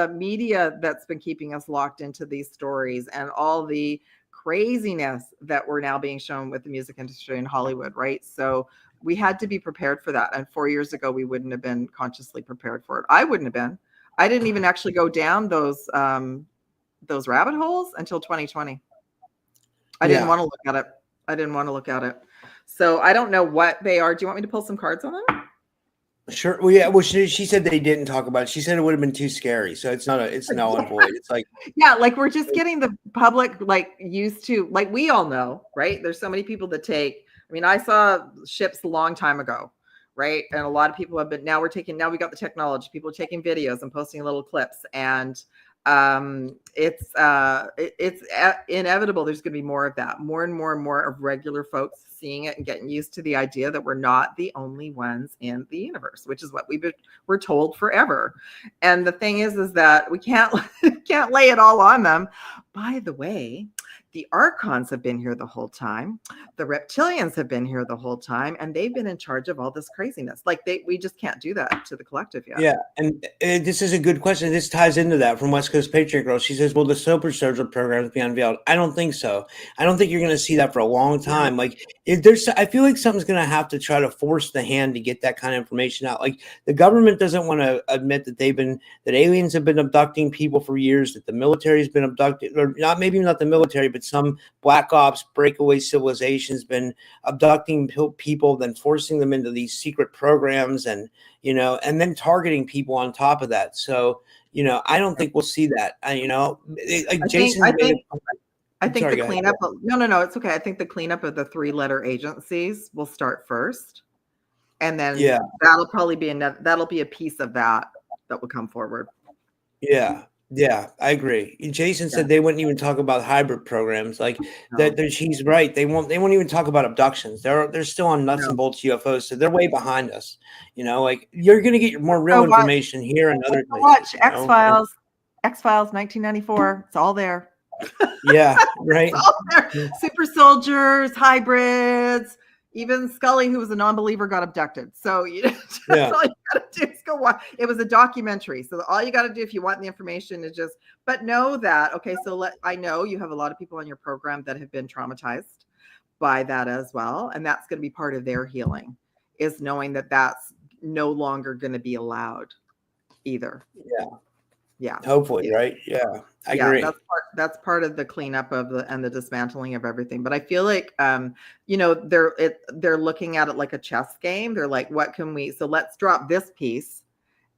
Speaker 3: media that's been keeping us locked into these stories and all the craziness that we're now being shown with the music industry in Hollywood, right? So we had to be prepared for that. And 4 years ago, we wouldn't have been consciously prepared for it. I wouldn't have been. I didn't even actually go down those rabbit holes until 2020. I didn't want to look at it. So I don't know what they are. Do you want me to pull some cards on them?
Speaker 1: Sure. Well, yeah. Well, she said they didn't talk about it. She said it would have been too scary. So it's null and void. It's like,
Speaker 3: like we're just getting the public used to, we all know, right? There's so many people that I saw ships a long time ago, right? And a lot of people have been, now we got the technology, people are taking videos and posting little clips, and it's inevitable there's going to be more of that, more and more and more of regular folks seeing it and getting used to the idea that we're not the only ones in the universe, which is what we're told forever. And the thing is that we can't lay it all on them. By the way, the archons have been here the whole time, the reptilians have been here the whole time, and they've been in charge of all this craziness. Like we just can't do that to the collective yet.
Speaker 1: Yeah, and this is a good question. This ties into that from West Coast Patriot Girl. She says, will the Super Soldier programs be unveiled? I don't think so. I don't think you're going to see that for a long time. Like, I feel like something's going to have to try to force the hand to get that kind of information out. Like, the government doesn't want to admit that that aliens have been abducting people for years, that the military's been abducted, or maybe not the military, but some black ops breakaway civilization's been abducting people, then forcing them into these secret programs, and and then targeting people on top of that. So, I don't think we'll see that. Jason,
Speaker 3: I think the cleanup. No, it's okay. I think the cleanup of the 3-letter agencies will start first, and then that'll probably be that'll be a piece of that will come forward.
Speaker 1: Yeah, I agree. Jason said they wouldn't even talk about hybrid programs like that. She's right. They won't even talk about abductions. They're still on nuts and bolts UFOs, so they're way behind us. Like, you're going to get more real information here and other places.
Speaker 3: Watch X-Files, 1994. It's all there.
Speaker 1: Yeah, right.
Speaker 3: It's all there. Super soldiers, hybrids. Even Scully, who was a non-believer, got abducted. So all you got to do is go watch. It was a documentary. So all you got to do if you want the information is but know that, okay, so I know you have a lot of people on your program that have been traumatized by that as well. And that's going to be part of their healing, is knowing that that's no longer going to be allowed either. Yeah.
Speaker 1: Hopefully, right? Yeah, I agree.
Speaker 3: That's part of the cleanup of the dismantling of everything. But I feel like, they're looking at it like a chess game. They're like, what can we? So let's drop this piece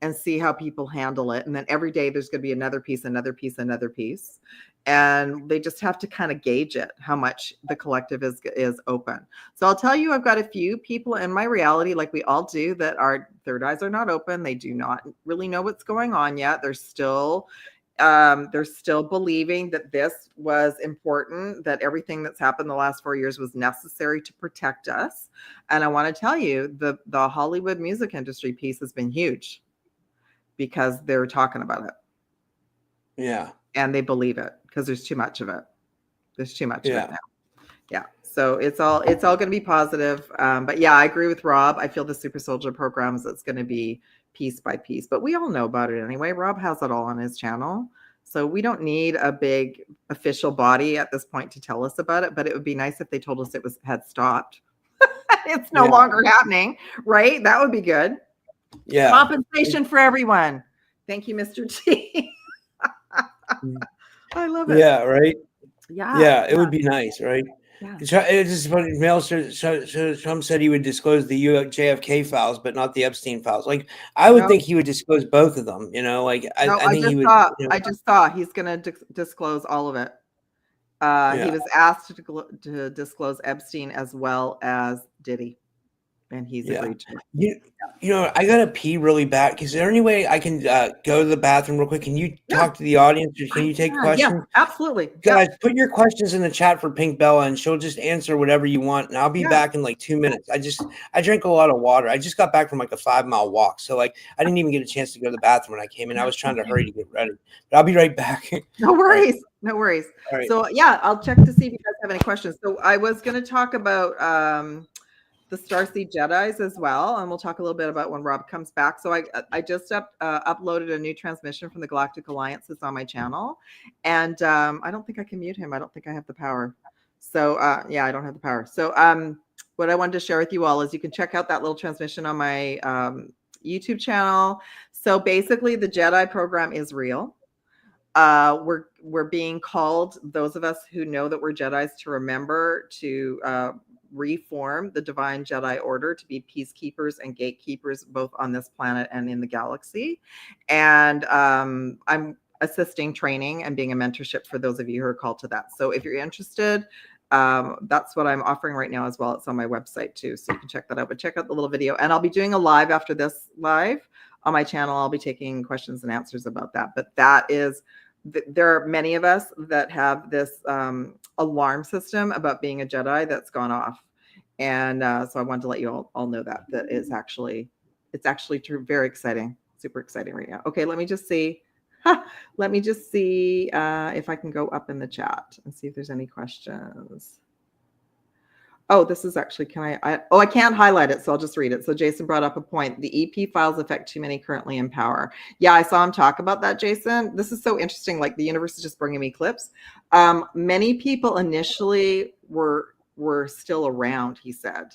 Speaker 3: and see how people handle it. And then every day there's going to be another piece, another piece, another piece. And they just have to kind of gauge it, how much the collective is open. So I'll tell you, I've got a few people in my reality, like we all do, that our third eyes are not open. They do not really know what's going on yet. They're still believing that this was important, that everything that's happened the last 4 years was necessary to protect us. And I want to tell you, the Hollywood music industry piece has been huge because they're talking about it.
Speaker 1: Yeah.
Speaker 3: And they believe it because there's too much of it. There's too much of it now. Yeah. So it's all going to be positive. But yeah, I agree with Rob. I feel the Super Soldier programs, it's going to be piece by piece, but we all know about it anyway. Rob has it all on his channel. So we don't need a big official body at this point to tell us about it, but it would be nice if they told us had stopped. It's no longer happening, right? That would be good.
Speaker 1: Yeah.
Speaker 3: Compensation for everyone. Thank you, Mr. T. I love it.
Speaker 1: Yeah, right.
Speaker 3: Yeah,
Speaker 1: it would be nice, right? Yeah. It's just funny. Trump said he would disclose the JFK files, but not the Epstein files. Like, I would think he would disclose both of them. I
Speaker 3: just saw he's going to disclose all of it. He was asked to disclose Epstein as well as Diddy, and he's agreed to it.
Speaker 1: I gotta pee really bad. Is there any way I can go to the bathroom real quick? Can you talk to the audience, or can you take questions?
Speaker 3: Yeah, absolutely.
Speaker 1: Guys, put your questions in the chat for PINKBella, and she'll just answer whatever you want. And I'll be back in like 2 minutes. I drank a lot of water. I just got back from like a 5-mile walk, so like I didn't even get a chance to go to the bathroom when I came in. I was trying to hurry to get ready, but I'll be right back.
Speaker 3: No worries. No worries.
Speaker 1: Right.
Speaker 3: So yeah, I'll check to see if you guys have any questions. So I was going to talk about the Starseed Jedis as well, and we'll talk a little bit about when Rob comes back. So I just uploaded a new transmission from the Galactic Alliance that's on my channel, and I don't think I can mute him. I don't think I have the power. So yeah, I don't have the power. So what I wanted to share with you all is you can check out that little transmission on my YouTube channel. So basically, the Jedi program is real. We're being called, those of us who know that we're Jedis, to remember to reform the divine Jedi order to be peacekeepers and gatekeepers both on this planet and in the galaxy. And I'm assisting training and being a mentorship for those of you who are called to that. So if you're interested, That's what I'm offering right now as well. It's on my website too, so you can check that out. But check out the little video, and I'll be doing a live after this live on my channel. I'll be taking questions and answers about that. But that is, there are many of us that have this alarm system about being a Jedi that's gone off, and so I wanted to let you all know that it's actually true. Very exciting, super exciting right now. Okay, let me just see. Let me just see if I can go up in the chat and see if there's any questions. Oh, this is actually, I can't highlight it, so I'll just read it. So Jason brought up a point. The EP files affect too many currently in power. Yeah, I saw him talk about that, Jason. This is so interesting. Like, the universe is just bringing me clips. Many people initially were still around, he said,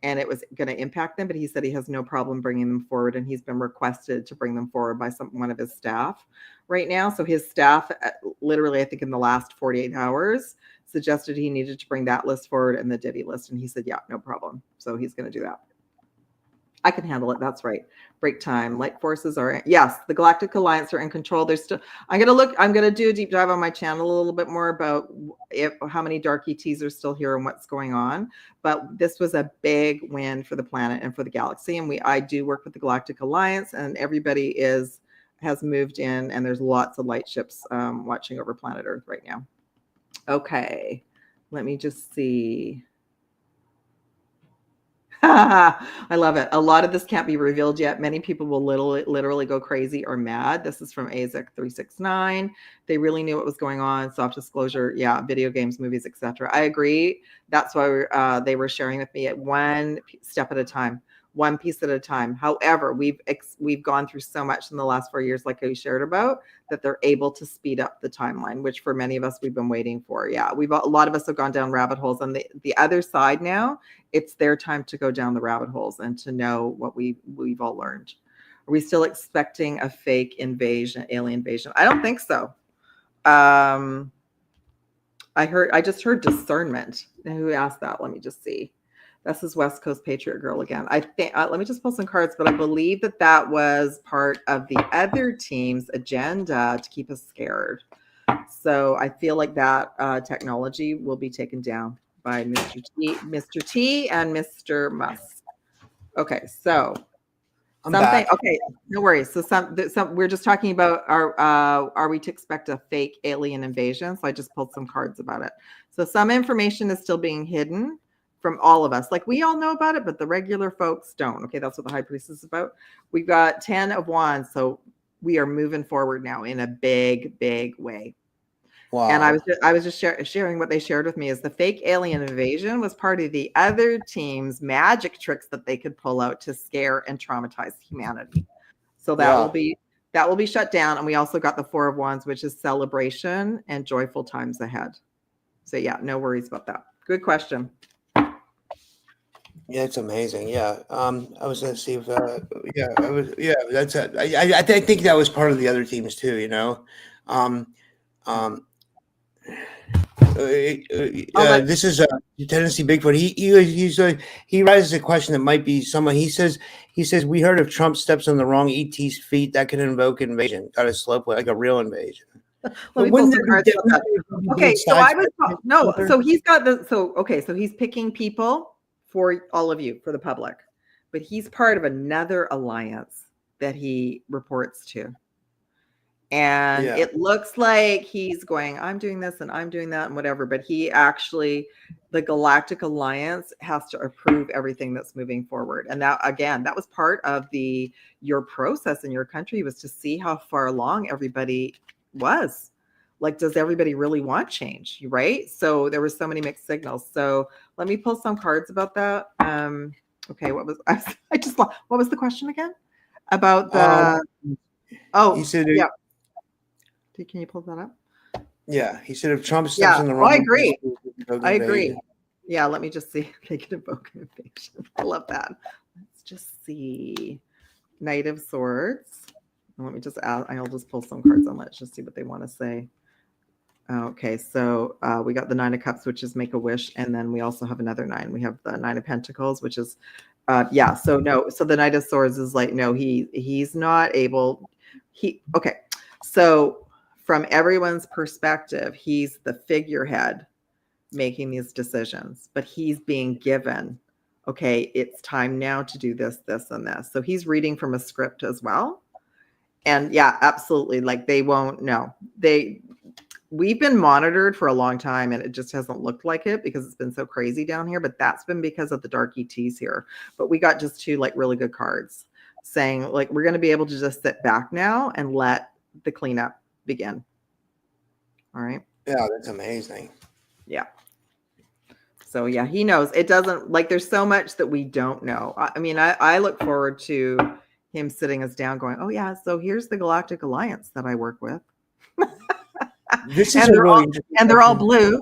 Speaker 3: and it was going to impact them, but he said he has no problem bringing them forward, and he's been requested to bring them forward by one of his staff right now. So his staff, literally, I think in the last 48 hours, suggested he needed to bring that list forward and the JEDI list, and he said, yeah, no problem. So he's going to do that. I can handle it. That's right. Break time. Light forces are, yes, the Galactic Alliance are in control. There's still, I'm going to do a deep dive on my channel a little bit more about how many dark ETs are still here and what's going on. But this was a big win for the planet and for the galaxy. And I do work with the Galactic Alliance, and everybody has moved in, and there's lots of light ships watching over planet Earth right now. Okay. Let me just see. I love it. A lot of this can't be revealed yet. Many people will literally go crazy or mad. This is from AZEC369. They really knew what was going on. Soft disclosure. Yeah. Video games, movies, etc. I agree. That's why they were sharing with me at one step at a time, one piece at a time. However, we've gone through so much in the last 4 years, like I shared about, that they're able to speed up the timeline, which for many of us, we've been waiting for. Yeah. A lot of us have gone down rabbit holes, and the other side now, it's their time to go down the rabbit holes and to know what we've all learned. Are we still expecting a fake invasion, alien invasion? I don't think so. I just heard discernment. Who asked that? Let me just see. This is West Coast Patriot Girl again. I think, let me just pull some cards, but I believe that was part of the other team's agenda to keep us scared. So I feel like that technology will be taken down by Mr. T and Mr. Musk. Okay, so
Speaker 1: I'm back.
Speaker 3: Okay, no worries. So we're just talking about are we to expect a fake alien invasion? So I just pulled some cards about it. So some information is still being hidden from all of us. Like, we all know about it, but the regular folks don't. Okay, that's what the High Priestess is about. We've got 10 of Wands, so we are moving forward now in a big, big way. Wow. And I was just sharing what they shared with me is the fake alien invasion was part of the other team's magic tricks that they could pull out to scare and traumatize humanity. So that will be shut down. And we also got the 4 of Wands, which is celebration and joyful times ahead. So yeah, no worries about that. Good question.
Speaker 1: Yeah, it's amazing. Yeah. I was gonna see if that's it. I think that was part of the other teams too, you know. This is Tennessee Bigfoot. He raises a question that might be someone. He says we heard if Trump steps on the wrong ET's feet, that could invoke invasion. Got a slope like a real invasion.
Speaker 3: Let me pull some cards about that. Okay, so I was so he's got so he's picking people for all of you, for the public, but he's part of another alliance that he reports to. And it looks like he's going, I'm doing this and I'm doing that and whatever. But he actually, the Galactic Alliance has to approve everything that's moving forward. And that, again, that was part of your process in your country, was to see how far along everybody was. Like, does everybody really want change? Right? So there were so many mixed signals. So let me pull some cards about that. Okay, what was the question again? About the
Speaker 1: he said
Speaker 3: can you pull that up?
Speaker 1: Yeah, he said if Trump steps in the wrong.
Speaker 3: I agree. Yeah, let me just see. They can invoke an invasion. I love that. Let's just see. Knight of Swords. And let me just add, I'll just pull some cards and let's just see what they want to say. Okay, so we got the 9 of Cups, which is make a wish, and then we also have another 9. We have the 9 of Pentacles, which is so no. So the Knight of Swords is like, no, he's not able. Okay. So from everyone's perspective, he's the figurehead making these decisions, but he's being given, okay, it's time now to do this, this, and this. So he's reading from a script as well. And yeah, absolutely. Like they won't know. We've been monitored for a long time and it just hasn't looked like it because it's been so crazy down here, but that's been because of the dark ETs here. But we got just 2 like really good cards saying like, we're going to be able to just sit back now and let the cleanup begin. All right.
Speaker 1: Yeah, that's amazing.
Speaker 3: Yeah. So yeah, he knows. It doesn't, like, there's so much that we don't know. I mean, I look forward to him sitting us down going, oh yeah, so here's the Galactic Alliance that I work with.
Speaker 1: This is really interesting.
Speaker 3: And they're all blue.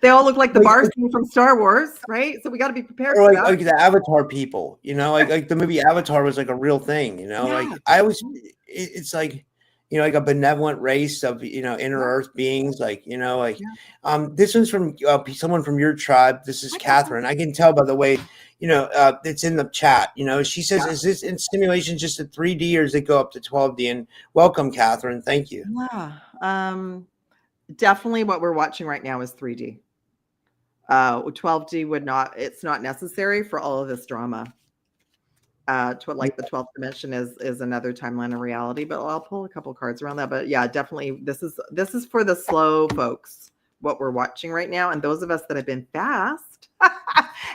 Speaker 3: They all look like the bar scene from Star Wars, right? So we got to be prepared for that.
Speaker 1: Like the Avatar people, you know, like the movie Avatar was like a real thing, you know, like I always, it's like, you know, like a benevolent race of, you know, inner earth beings, like, you know, like, this one's from someone from your tribe. This is Catherine. I can tell by the way, you know, it's in the chat, you know, she says, is this in simulation just a 3D or does it go up to 12D? And welcome, Catherine. Thank you.
Speaker 3: Yeah. Definitely what we're watching right now is 3D. 12D would not, it's not necessary for all of this drama. Like the 12th dimension is another timeline of reality, but I'll pull a couple cards around that. But yeah, definitely this is for the slow folks, what we're watching right now. And those of us that have been fast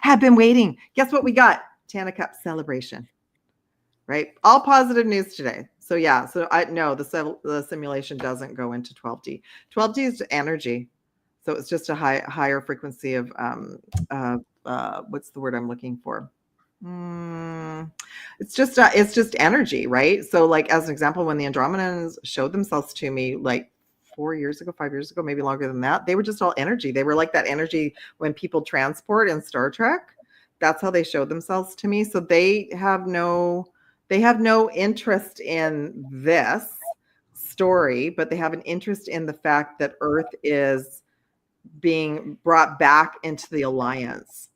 Speaker 3: have been waiting. Guess what we got? 10 of Cups celebration, right? All positive news today. So yeah, so I know the simulation doesn't go into 12D. 12D is energy. So it's just a higher frequency of what's the word I'm looking for? It's just energy, right? So like as an example, when the Andromedans showed themselves to me like 4 years ago, 5 years ago, maybe longer than that, they were just all energy. They were like that energy when people transport in Star Trek. That's how they showed themselves to me. So they have no interest in this story, but they have an interest in the fact that Earth is being brought back into the alliance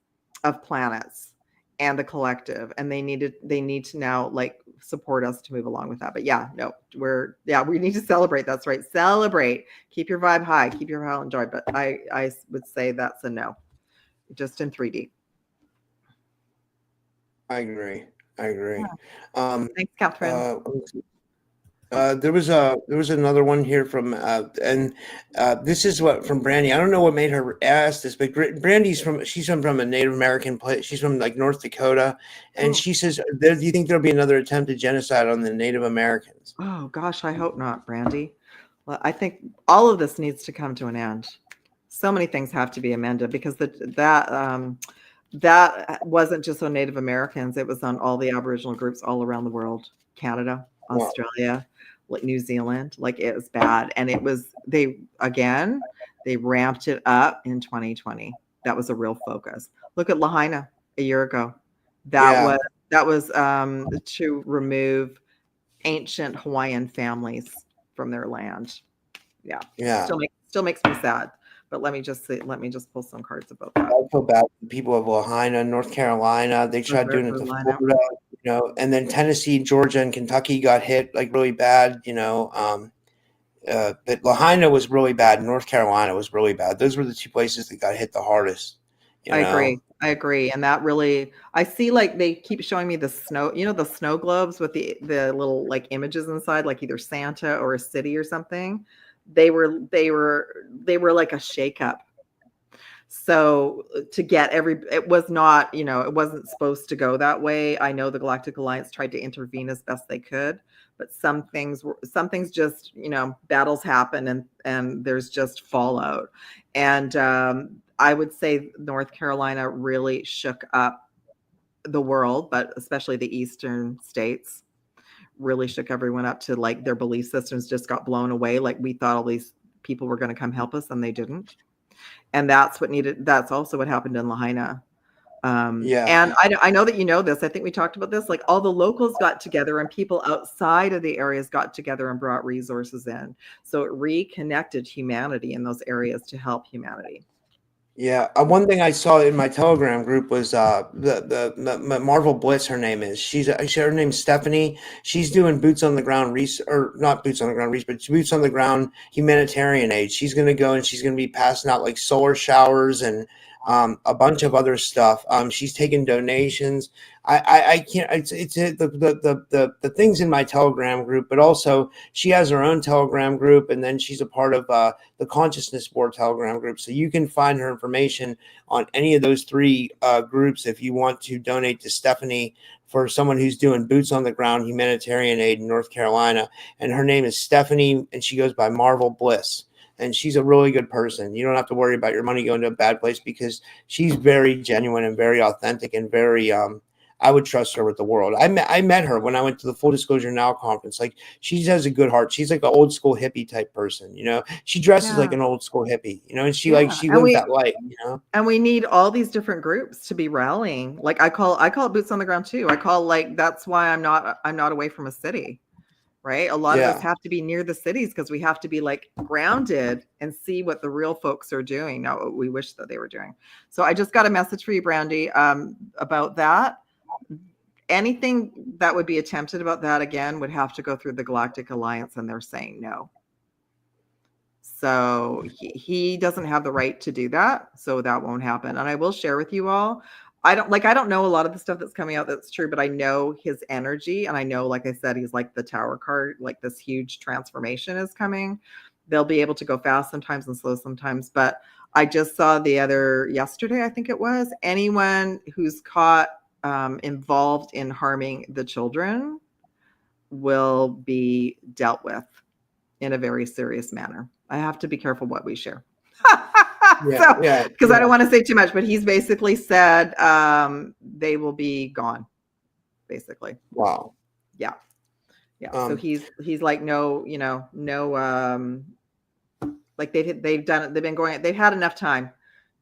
Speaker 3: of planets and the collective, and they need to now like support us to move along with that. But yeah, no, we need to celebrate. That's right, celebrate. Keep your vibe high, keep your vibe enjoy. But I would say that's a no, just in 3D.
Speaker 1: I agree.
Speaker 3: Yeah. Thanks, Catherine.
Speaker 1: There was another one here from this is what from Brandy. I don't know what made her ask this, but Brandy's she's from a Native American place. She's from like North Dakota, and she says, "Do you think there'll be another attempted genocide on the Native Americans?"
Speaker 3: Oh gosh, I hope not, Brandy. Well, I think all of this needs to come to an end. So many things have to be amended because that wasn't just on Native Americans. It was on all the Aboriginal groups all around the world, Canada, Australia, like New Zealand. Like it was bad. And they ramped it up in 2020. That was a real focus. Look at Lahaina a year ago. That was to remove ancient Hawaiian families from their land. Yeah. Still makes me sad. But let me just pull some cards about that.
Speaker 1: I feel bad for the people of Lahaina, North Carolina. They tried doing it to Florida, you know, and then Tennessee, Georgia, and Kentucky got hit like really bad, you know. But Lahaina was really bad. North Carolina was really bad. Those were the 2 places that got hit the hardest.
Speaker 3: I agree. And that really, I see like they keep showing me the snow, you know, the snow globes with the little like images inside, like either Santa or a city or something. They were like a shakeup. So to get it was not, you know, it wasn't supposed to go that way. I know the Galactic Alliance tried to intervene as best they could, but some things just, you know, battles happen and there's just fallout. And I would say North Carolina really shook up the world, but especially the eastern states. Really shook everyone up to like their belief systems just got blown away. Like we thought all these people were going to come help us and they didn't. And that's also what happened in Lahaina. And I know that you know this. I think we talked about this. Like all the locals got together and people outside of the areas got together and brought resources in. So it reconnected humanity in those areas to help humanity.
Speaker 1: Yeah, one thing I saw in my Telegram group was the Marvel Bliss. Her name is. Her name's Stephanie. She's doing boots on the ground research, or not boots on the ground research, but boots on the ground humanitarian aid. She's going to go and she's going to be passing out like solar showers and a bunch of other stuff. She's taking donations. I can't. It's the things in my Telegram group, but also she has her own Telegram group, and then she's a part of the Consciousness Board Telegram group. So you can find her information on any of those three groups if you want to donate to Stephanie for someone who's doing boots on the ground humanitarian aid in North Carolina. And her name is Stephanie, and she goes by Marvel Bliss. And she's a really good person. You don't have to worry about your money going to a bad place because she's very genuine and very authentic and very I would trust her with the world. I met her when I went to the Full Disclosure Now conference. Like, she has a good heart. She's like an old school hippie type person, you know. She dresses like an old school hippie, you know, and she lives that life, you know.
Speaker 3: And we need all these different groups to be rallying. Like I call it boots on the ground too. I call that's why I'm not away from a city. Right. A lot of us have to be near the cities because we have to be like grounded and see what the real folks are doing, not what we wish that they were doing. So I just got a message for you, Brandy, about that. Anything that would be attempted about that again would have to go through the Galactic Alliance, and they're saying no. So he doesn't have the right to do that. So that won't happen. And I will share with you all. I don't know a lot of the stuff that's coming out that's true, but I know his energy. And I know, like I said, he's like the Tower card, like this huge transformation is coming. They'll be able to go fast sometimes and slow sometimes. But I just saw yesterday, I think it was, anyone who's caught involved in harming the children will be dealt with in a very serious manner. I have to be careful what we share. Because I don't want to say too much, but he's basically said they will be gone, basically.
Speaker 1: Wow.
Speaker 3: Yeah. So he's like, no, like they've done it. They've had enough time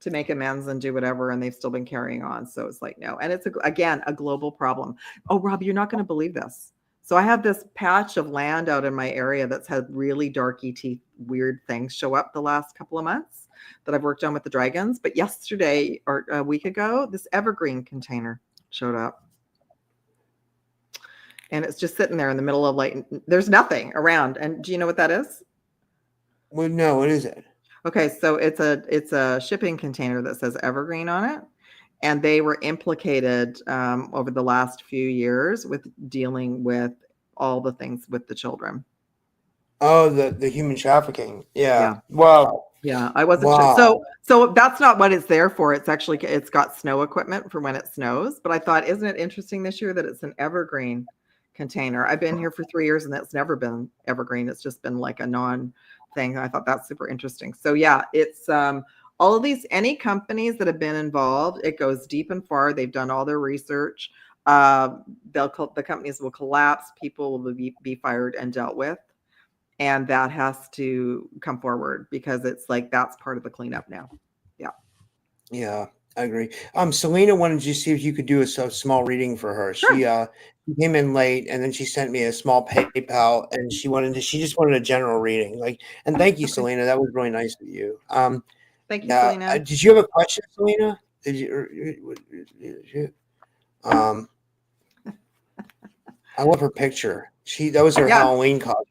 Speaker 3: to make amends and do whatever, and they've still been carrying on. So it's like, no. And it's again a global problem. Oh, Rob, you're not going to believe this. So I have this patch of land out in my area that's had really dark ET weird things show up the last couple of months that I've worked on with the dragons. But yesterday or a week ago, this evergreen container showed up. And it's just sitting there in the middle of like, there's nothing around. And do you know what that is?
Speaker 1: Well, no, what is it?
Speaker 3: Okay, so it's a shipping container that says evergreen on it. And they were implicated over the last few years with dealing with all the things with the children.
Speaker 1: Oh, the human trafficking. Yeah. Wow.
Speaker 3: Yeah, I wasn't sure. So that's not what it's there for. It's got snow equipment for when it snows. But I thought, isn't it interesting this year that it's an evergreen container? I've been here for 3 years and it's never been evergreen. It's just been like a non thing. I thought that's super interesting. So yeah, it's all of these, any companies that have been involved, it goes deep and far. They've done all their research. The companies will collapse. People will be fired and dealt with. And that has to come forward because it's like, that's part of the cleanup now. Yeah.
Speaker 1: Yeah, I agree. Selena wanted you to see if you could do a small reading for her.
Speaker 3: Sure.
Speaker 1: She came in late and then she sent me a small PayPal and she just wanted a general reading. And thank you, Selena. That was really nice of you.
Speaker 3: Thank you, Selena.
Speaker 1: Did you have a question, Selena? Did you? I love her picture. That was her Halloween costume.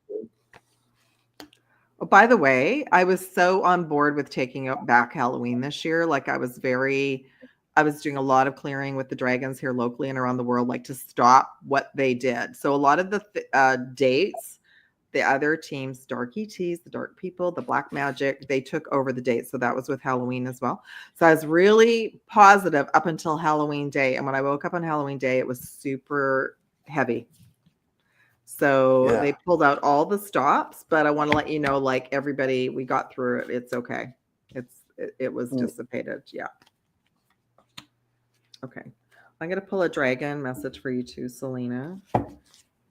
Speaker 3: Oh, by the way, I was so on board with taking back Halloween this year. Like I was doing a lot of clearing with the dragons here locally and around the world, like to stop what they did. So a lot of the dates, the other teams, Dark ETs, the Dark People, the Black Magic, they took over the dates. So that was with Halloween as well. So I was really positive up until Halloween Day. And when I woke up on Halloween Day, it was super heavy. So they pulled out all the stops, but I want to let you know, like everybody, we got through it. It's okay. It was dissipated. Yeah. Okay. I'm going to pull a dragon message for you too, Selena.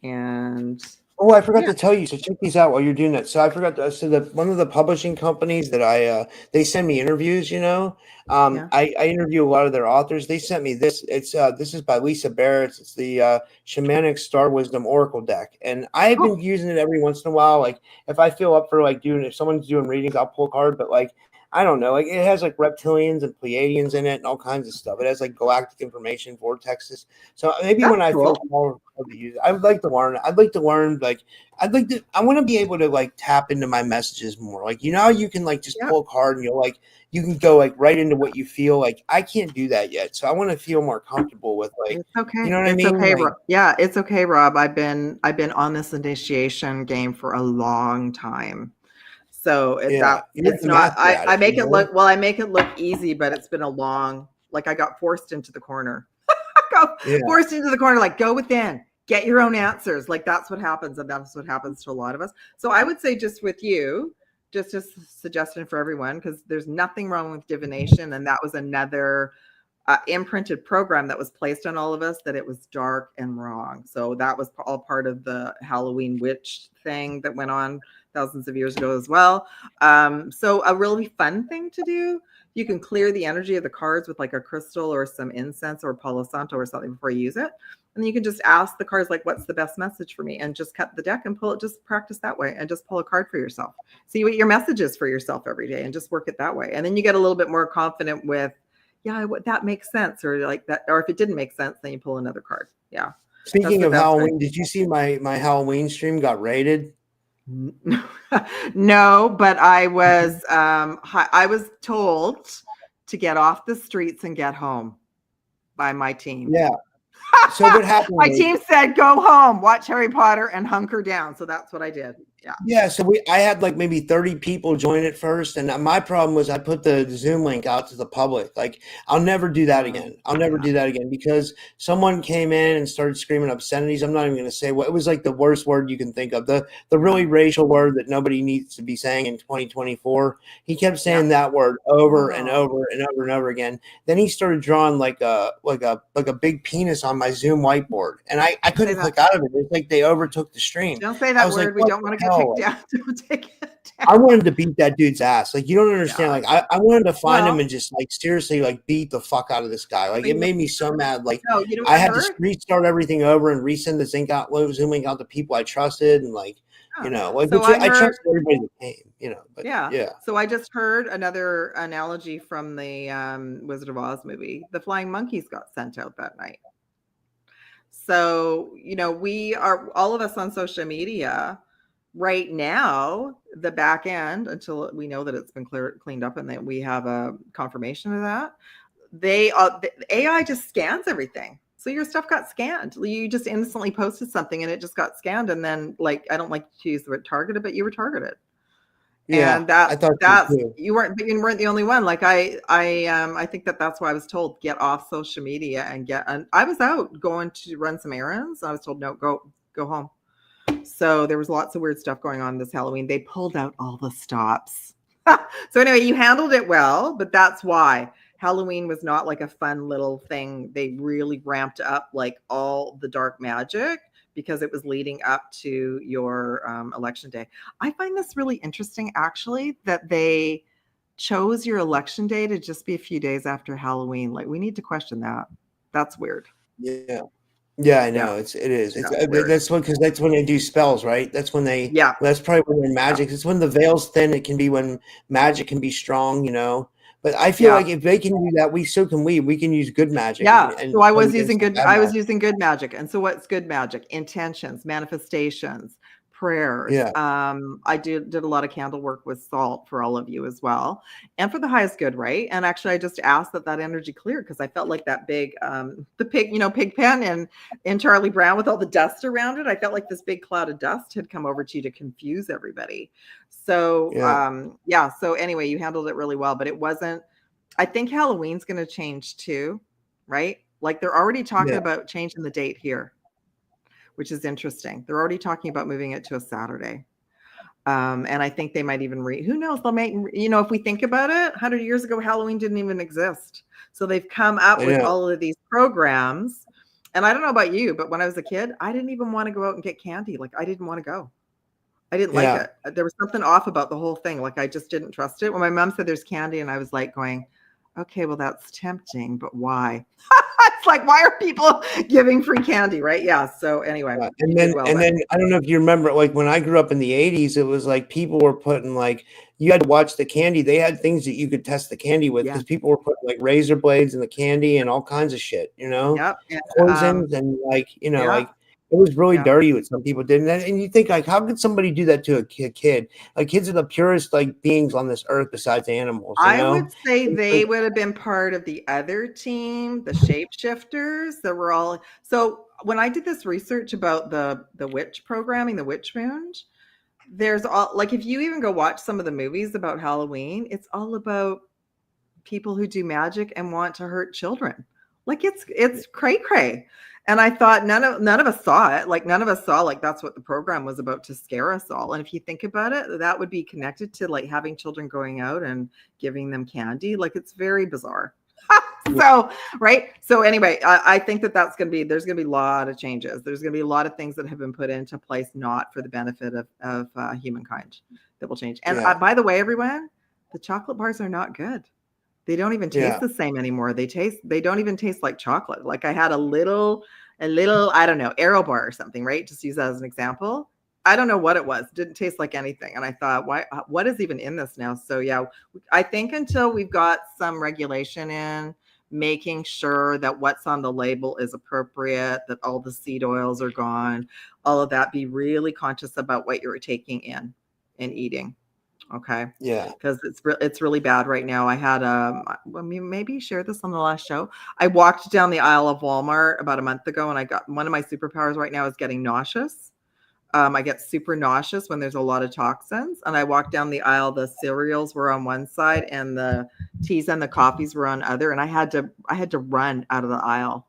Speaker 3: And
Speaker 1: oh, I forgot to tell you. So check these out while you're doing that. So I forgot to. So one of the publishing companies that they send me interviews. You know, I interview a lot of their authors. They sent me this. It's this is by Lisa Barrett. It's the Shamanic Star Wisdom Oracle deck, and I've been using it every once in a while. Like if I feel up for like if someone's doing readings, I'll pull a card. But like I don't know. Like it has like reptilians and Pleiadians in it and all kinds of stuff. It has like galactic information, vortexes. So maybe
Speaker 3: That's
Speaker 1: when I feel
Speaker 3: cool.
Speaker 1: more to use it, I would like to learn. I'd like to learn. Like I want to be able to like tap into my messages more. Like you know how you can like just
Speaker 3: Yep.
Speaker 1: pull a card and you're like you can go like right into what you feel. Like I can't do that yet. So I want to feel more comfortable with like
Speaker 3: It's okay.
Speaker 1: you know what I
Speaker 3: It's
Speaker 1: mean?
Speaker 3: okay,
Speaker 1: Like,
Speaker 3: Rob. Yeah, it's okay, Rob. I've been on this initiation game for a long time. So
Speaker 1: yeah, you're
Speaker 3: it's
Speaker 1: the
Speaker 3: not
Speaker 1: master at
Speaker 3: I
Speaker 1: it.
Speaker 3: make
Speaker 1: You
Speaker 3: it
Speaker 1: know?
Speaker 3: look I make it look easy, but it's been a long, like I got forced into the corner. I got
Speaker 1: Yeah.
Speaker 3: forced into the corner, like go within, get your own answers. Like that's what happens, and that's what happens to a lot of us. So I would say just with you, just a suggestion for everyone, because there's nothing wrong with divination, and that was another imprinted program that was placed on all of us that it was dark and wrong. So that was all part of the Halloween witch thing that went on thousands of years ago as well. So a really fun thing to do, you can clear the energy of the cards with like a crystal or some incense or Palo Santo or something before you use it. And then you can just ask the cards, like, what's the best message for me? And just cut the deck and pull it, just practice that way and just pull a card for yourself. See what your message is for yourself every day and just work it that way. And then you get a little bit more confident with, yeah, that makes sense, or like that, or if it didn't make sense, then you pull another card. Yeah.
Speaker 1: Speaking of Halloween, did you see my Halloween stream got raided?
Speaker 3: No, but I was told to get off the streets and get home by my team.
Speaker 1: Yeah. So what happened?
Speaker 3: My team said, go home, watch Harry Potter and hunker down. So that's what I did. Yeah.
Speaker 1: Yeah. So I had like maybe 30 people join it first. And my problem was I put the Zoom link out to the public. Like I'll never do that again. I'll never do that again because someone came in and started screaming obscenities. I'm not even going to say what it was, like the worst word you can think of, the really racial word that nobody needs to be saying in 2024. He kept saying that word over and over and over and over again. Then he started drawing like a big penis on my Zoom whiteboard. And I couldn't click out of it. It's like they overtook the stream.
Speaker 3: Don't say that word.
Speaker 1: Like,
Speaker 3: we don't want to get kicked down. Don't take it down.
Speaker 1: I wanted to beat that dude's ass. Like, you don't understand. Like, I wanted to find him and just, like, seriously, like, beat the fuck out of this guy. Like, it made me so mad. Like, I had to restart everything over and resend the Zoom link out to people I trusted. And, like, you know, like, so I trust everybody that came, you know. But, yeah.
Speaker 3: So I just heard another analogy from the Wizard of Oz movie. The flying monkeys got sent out that night. So, you know, we are, all of us on social media right now, the back end, until we know that it's been cleaned up and that we have a confirmation of that, the AI just scans everything. So your stuff got scanned. You just instantly posted something and it just got scanned. And then, like, I don't like to use the word targeted, but you were targeted.
Speaker 1: Yeah,
Speaker 3: and that
Speaker 1: I thought
Speaker 3: that's you weren't the only one. Like I think that's why I was told, get off social media and I was out going to run some errands. I was told, no, go home. So there was lots of weird stuff going on this Halloween. They pulled out all the stops. So anyway, you handled it well, but that's why Halloween was not like a fun little thing. They really ramped up like all the dark magic because it was leading up to your election day. I find this really interesting, actually, that they chose your election day to just be a few days after Halloween. Like, we need to question that. That's weird.
Speaker 1: Yeah. Yeah, I know. It is. That's because that's when they do spells, right? That's when they. Yeah. That's probably when they're magic. It's when the veil's thin. It can be when magic can be strong, you know. But I feel like if they can do that, so can we. We can use good magic.
Speaker 3: Yeah. So I was using good. I was using good magic. And so what's good magic? Intentions, manifestations, prayers.
Speaker 1: Yeah.
Speaker 3: I did a lot of candle work with salt for all of you as well, and for the highest good, right? And actually, I just asked that energy cleared because I felt like that big, the pig pen in Charlie Brown with all the dust around it. I felt like this big cloud of dust had come over to you to confuse everybody. So So anyway, you handled it really well, but it wasn't. I think Halloween's going to change too, right? Like they're already talking about changing the date here, which is interesting. They're already talking about moving it to a Saturday. And I think they might even who knows, they'll make, if we think about it, 100 years ago, Halloween didn't even exist. So they've come up with all of these programs. And I don't know about you, but when I was a kid, I didn't even want to go out and get candy. Like I didn't want to go. I didn't like it. There was something off about the whole thing. Like I just didn't trust it. When my mom said there's candy and I was like going, Okay, well, that's tempting, but why? It's like, why are people giving free candy, right? Yeah. So anyway,
Speaker 1: And then I don't know if you remember, like when I grew up in the 80s, it was like people were putting like you had to watch the candy. They had things that you could test the candy with because people were putting like razor blades in the candy and all kinds of shit,
Speaker 3: Yep.
Speaker 1: poisons and like
Speaker 3: Yeah.
Speaker 1: like it was really dirty what some people did. And you think like, how could somebody do that to a kid? Like kids are the purest like beings on this earth besides animals.
Speaker 3: I would say they would have been part of the other team, the shapeshifters that were all. So when I did this research about the witch programming, the witch wound, there's all like if you even go watch some of the movies about Halloween, it's all about people who do magic and want to hurt children. Like it's cray cray. And I thought none of us saw it. Like none of us saw like that's what the program was about, to scare us all. And if you think about it, that would be connected to like having children going out and giving them candy. Like it's very bizarre. So right. So anyway, I think that there's going to be a lot of changes. There's going to be a lot of things that have been put into place, not for the benefit of humankind, that will change. And by the way, everyone, the chocolate bars are not good. They don't even taste the same anymore. They don't even taste like chocolate. Like I had a little, I don't know, Aero bar or something, right? Just use that as an example. I don't know what it was. It didn't taste like anything. And I thought, what is even in this now? So yeah, I think until we've got some regulation in, making sure that what's on the label is appropriate, that all the seed oils are gone, all of that, be really conscious about what you're taking in and eating. Okay.
Speaker 1: Yeah.
Speaker 3: Because it's really bad right now. I had maybe share this on the last show. I walked down the aisle of Walmart about a month ago, and I got one of my superpowers right now is getting nauseous. I get super nauseous when there's a lot of toxins. And I walked down the aisle. The cereals were on one side, and the teas and the coffees were on other. And I had to run out of the aisle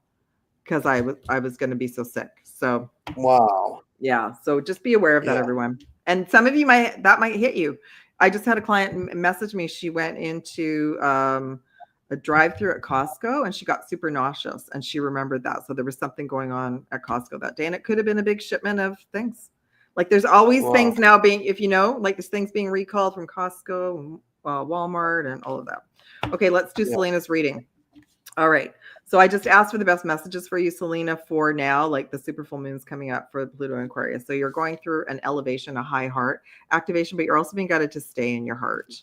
Speaker 3: because I was going to be so sick. So
Speaker 1: wow.
Speaker 3: Yeah. So just be aware of that, everyone. And some of you might hit you. I just had a client message me. She went into a drive-through at Costco and she got super nauseous, and she remembered that. So there was something going on at Costco that day, and it could have been a big shipment of things. Like there's always things now being, if you know, like there's things being recalled from Costco, Walmart, and all of that. Okay, let's do Selena's reading. All right. So I just asked for the best messages for you, Selena, for now, like the super full moon's coming up for Pluto and Aquarius. So you're going through an elevation, a high heart activation, but you're also being guided to stay in your heart.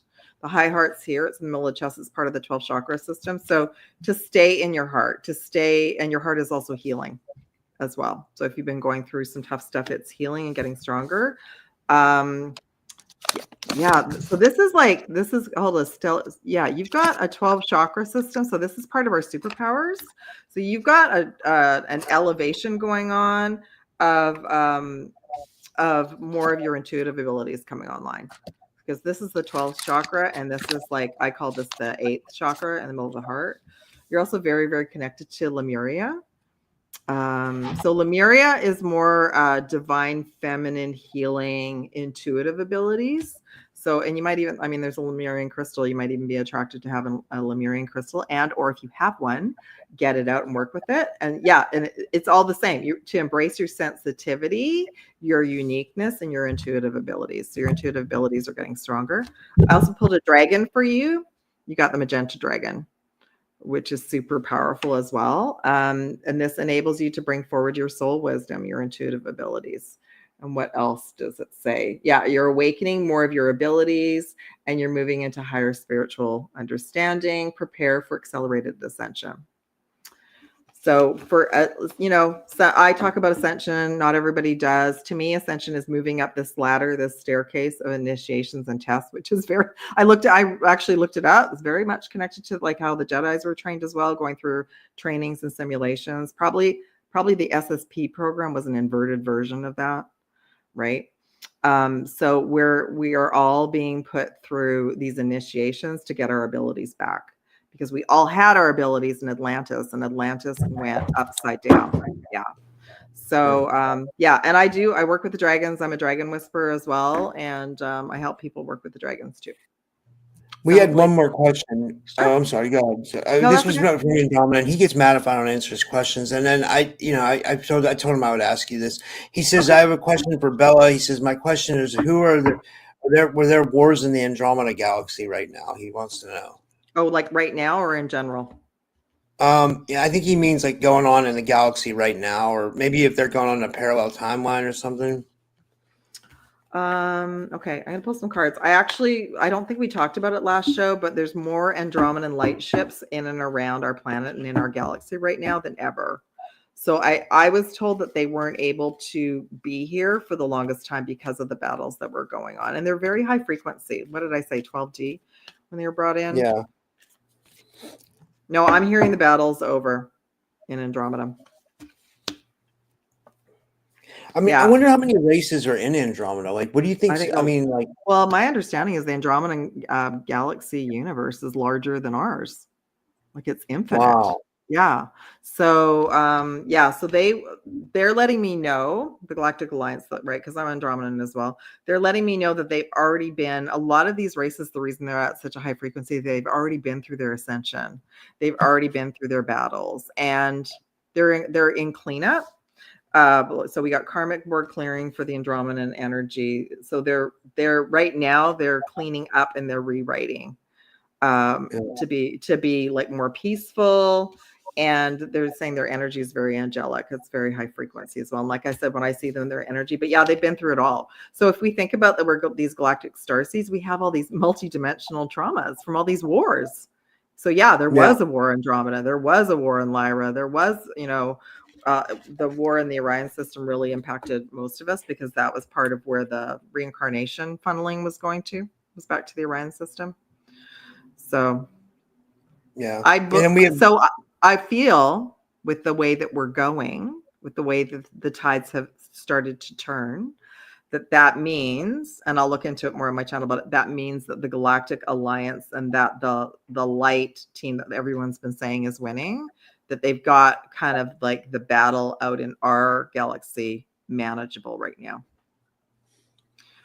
Speaker 3: The high heart's here. It's in the middle of the chest. It's part of the 12 chakra system. So to stay in your heart, and your heart is also healing as well. So if you've been going through some tough stuff, it's healing and getting stronger. Yeah. So this is hold on, still. Yeah, you've got a 12 chakra system. So this is part of our superpowers. So you've got an elevation going on of more of your intuitive abilities coming online, because this is the 12th chakra, and this is like, I call this the 8th chakra in the middle of the heart. You're also very, very connected to Lemuria. So Lemuria is more divine, feminine, healing, intuitive abilities. So, and you might even, there's a Lemurian crystal. You might even be attracted to having a Lemurian crystal, or if you have one, get it out and work with it. And and it's all the same. To embrace your sensitivity, your uniqueness, and your intuitive abilities. So your intuitive abilities are getting stronger. I also pulled a dragon for you. You got the magenta dragon, which is super powerful as well. And this enables you to bring forward your soul wisdom, your intuitive abilities. And what else does it say? Yeah, you're awakening more of your abilities, and you're moving into higher spiritual understanding. Prepare for accelerated ascension. So so I talk about ascension. Not everybody does. To me, ascension is moving up this ladder, this staircase of initiations and tests, which is I actually looked it up. It's very much connected to like how the JEDIs were trained as well, going through trainings and simulations. Probably the SSP program was an inverted version of that, right? So we are all being put through these initiations to get our abilities back, because we all had our abilities in Atlantis, and Atlantis went upside down. Yeah. So, and I work with the dragons. I'm a dragon whisperer as well. And I help people work with the dragons too.
Speaker 1: We had one more question.
Speaker 3: Sure.
Speaker 1: Oh, I'm sorry. Go ahead. So, this was about me and Dominant. He gets mad if I don't answer his questions. And then I told him I would ask you this. He says, I have a question for Bella. He says, my question is, were there wars in the Andromeda galaxy right now? He wants to know.
Speaker 3: Oh, like right now or in general?
Speaker 1: Yeah, I think he means like going on in the galaxy right now, or maybe if they're going on a parallel timeline or something.
Speaker 3: Okay, I'm gonna pull some cards. I don't think we talked about it last show, but there's more Andromedan light ships in and around our planet and in our galaxy right now than ever. So I was told that they weren't able to be here for the longest time because of the battles that were going on, and they're very high frequency. What did I say, 12D when they were brought in?
Speaker 1: Yeah.
Speaker 3: No, I'm hearing the battles over in Andromeda.
Speaker 1: I mean, I wonder how many races are in Andromeda. Like, what do you think? I mean, like,
Speaker 3: well, my understanding is the Andromedan galaxy universe is larger than ours. Like it's infinite.
Speaker 1: wow.
Speaker 3: Yeah. So so they're letting me know, the Galactic Alliance, right? Because I'm Andromedan as well. They're letting me know that they've already been, a lot of these races, the reason they're at such a high frequency, they've already been through their ascension. They've already been through their battles, and they're in cleanup. So we got karmic board clearing for the Andromedan energy. So they're right now they're cleaning up and they're rewriting to be like more peaceful. And they're saying their energy is very angelic. It's very high frequency as well. And like I said, when I see them, their energy, but yeah, they've been through it all. So if we think about that, we're these galactic starseeds, we have all these multi-dimensional traumas from all these wars. So yeah, there was a war in Andromeda. There was a war in Lyra. There was, the war in the Orion system really impacted most of us because that was part of where the reincarnation funneling was going to, was back to the Orion system. So
Speaker 1: yeah,
Speaker 3: I feel with the way that we're going, with the way that the tides have started to turn, that means, and I'll look into it more on my channel, but that means that the Galactic Alliance and that the light team that everyone's been saying is winning, that they've got kind of like the battle out in our galaxy manageable right now.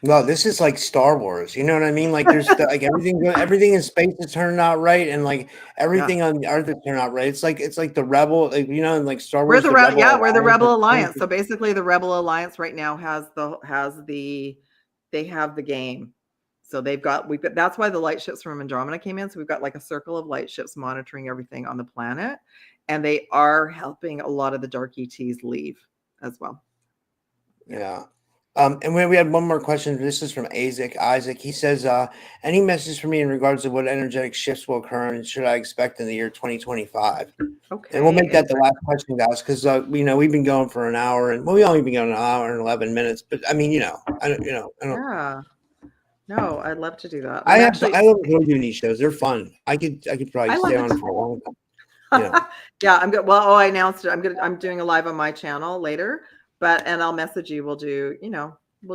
Speaker 1: No, this is like Star Wars. You know what I mean? Like there's like everything in space is turning out right, and like everything on Earth is turning out right. It's like the rebel, like, in like Star Wars.
Speaker 3: We're the Rebel Alliance. So basically, the Rebel Alliance right now they have the game. So that's why the light ships from Andromeda came in. So we've got like a circle of light ships monitoring everything on the planet, and they are helping a lot of the dark ETs leave as well.
Speaker 1: Yeah. And we had one more question. This is from Isaac. He says, any message for me in regards to what energetic shifts will occur and should I expect in the year 2025? Okay. And we'll make that the last question, guys, because we've been going for an hour, and we only been going an hour and 11 minutes. But I mean, I don't.
Speaker 3: Yeah. No, I'd love to do that.
Speaker 1: I love doing these shows. They're fun. I could probably stay on for a long time.
Speaker 3: Yeah, I'm good. Well, I announced it. I'm doing a live on my channel later. And I'll message you. We'll do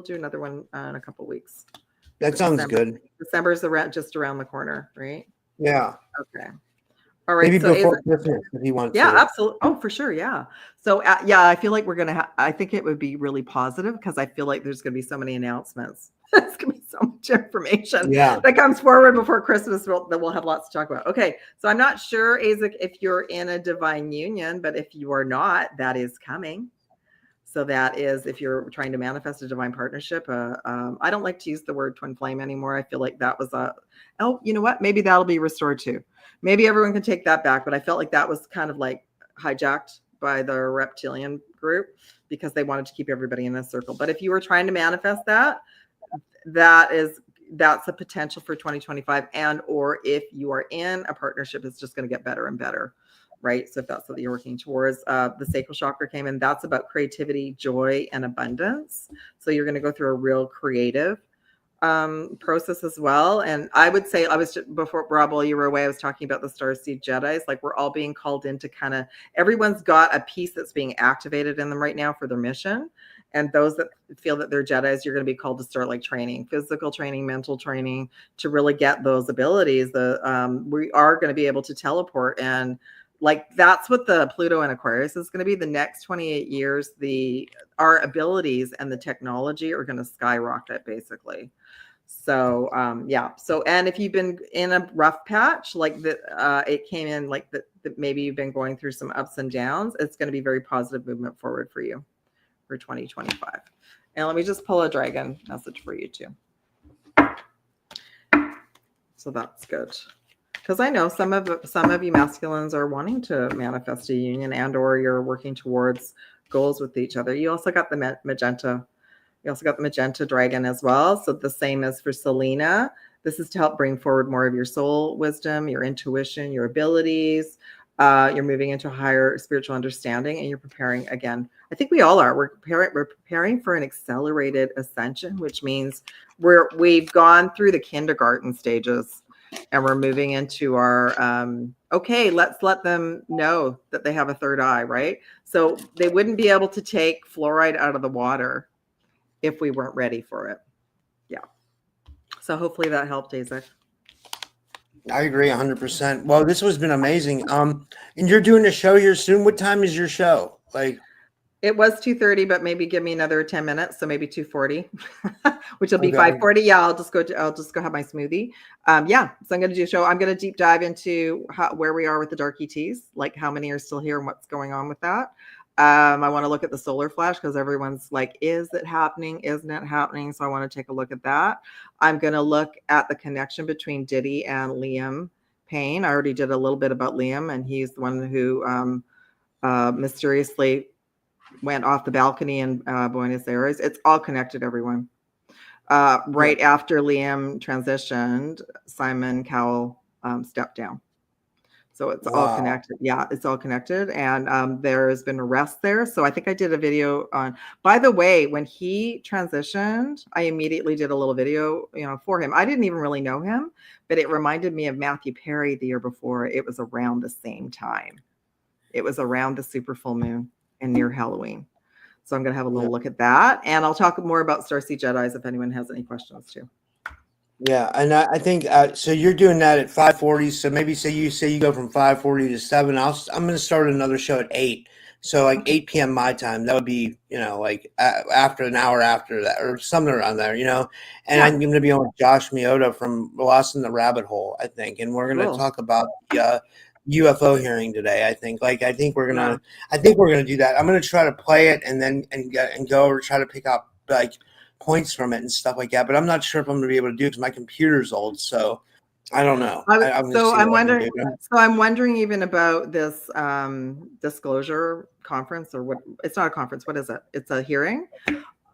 Speaker 3: another one in a couple weeks.
Speaker 1: That sounds good.
Speaker 3: December's just around the corner, right?
Speaker 1: Yeah.
Speaker 3: Okay. All right.
Speaker 1: Maybe before Christmas if you want to.
Speaker 3: Yeah, absolutely. Oh, for sure. Yeah. So I feel like we're gonna I think it would be really positive because I feel like there's gonna be so many announcements. It's gonna be so much information that comes forward before Christmas that we'll have lots to talk about. Okay. So I'm not sure, Isaac, if you're in a divine union, but if you are not, that is coming. So that is if you're trying to manifest a divine partnership. I don't like to use the word twin flame anymore. I feel like that was you know what? Maybe that'll be restored too. Maybe everyone can take that back. But I felt like that was kind of like hijacked by the reptilian group because they wanted to keep everybody in a circle. But if you were trying to manifest that's a potential for 2025. And or if you are in a partnership, it's just going to get better and better. Right. So if that's what you're working towards, the sacral chakra came in. That's about creativity, joy, and abundance. So you're going to go through a real creative process as well. And I would say before Rob, while you were away, I was talking about the Starseed Jedis. Like we're all being called in to everyone's got a piece that's being activated in them right now for their mission. And those that feel that they're Jedis, you're going to be called to start like training, physical training, mental training to really get those abilities. We are going to be able to teleport and like that's what the Pluto and Aquarius is going to be. The next 28 years, our abilities and the technology are going to skyrocket, basically. So So and if you've been in a rough patch, like that, it came in like that. Maybe you've been going through some ups and downs. It's going to be very positive movement forward for you for 2025. And let me just pull a dragon message for you too. So that's good. Because I know some of you masculines are wanting to manifest a union, and or you're working towards goals with each other. You also got the magenta. You also got the magenta dragon as well. So the same as for Selena. This is to help bring forward more of your soul wisdom, your intuition, your abilities. You're moving into a higher spiritual understanding, and you're preparing again. I think we all are. We're preparing for an accelerated ascension, which means we've gone through the kindergarten stages, and we're moving into our okay. Let's let them know that they have a third eye, right? So they wouldn't be able to take fluoride out of the water if we weren't ready for it. Yeah. So hopefully that helped, Isaac.
Speaker 1: I agree 100%. Well, this has been amazing. And you're doing a show here soon. What time is your show? Like,
Speaker 3: it was 2:30, but maybe give me another 10 minutes, so maybe 2:40, which will be
Speaker 1: Okay.
Speaker 3: 5:40. Yeah, I'll just go have my smoothie. Yeah, so I'm going to do a show. I'm going to deep dive into where we are with the dark ETs, like how many are still here and what's going on with that. I want to look at the solar flash because everyone's like, is it happening? Isn't it happening? So I want to take a look at that. I'm going to look at the connection between JEDI and Liam Payne. I already did a little bit about Liam, and he's the one who mysteriously went off the balcony in Buenos Aires. It's all connected, everyone. Right after Liam transitioned, Simon Cowell stepped down. So it's all connected. Yeah, it's all connected. And there has been arrests there. So I think I did a video on, by the way, when he transitioned, I immediately did a little video, for him. I didn't even really know him, but it reminded me of Matthew Perry the year before. It was around the same time. It was around the super full moon and near Halloween. So I'm going to have a little look at that. And I'll talk more about Starseed Jedis if anyone has any questions too.
Speaker 1: Yeah, and I think so. You're doing that at 5:40. So maybe say you go from 5:40 to 7. I'm going to start another show at 8. So like 8 p.m. my time. That would be like after an hour after that or something around there. And I'm going to be on with Josh Miota from Lost in the Rabbit Hole, I think, and we're going to talk about the UFO hearing today. I think we're gonna do that. I'm gonna try to play it and then go or try to pick up like points from it and stuff like that. But I'm not sure if I'm gonna be able to do it because my computer's old. So I don't know.
Speaker 3: I'm wondering even about this disclosure conference or what? It's not a conference. What is it? It's a hearing.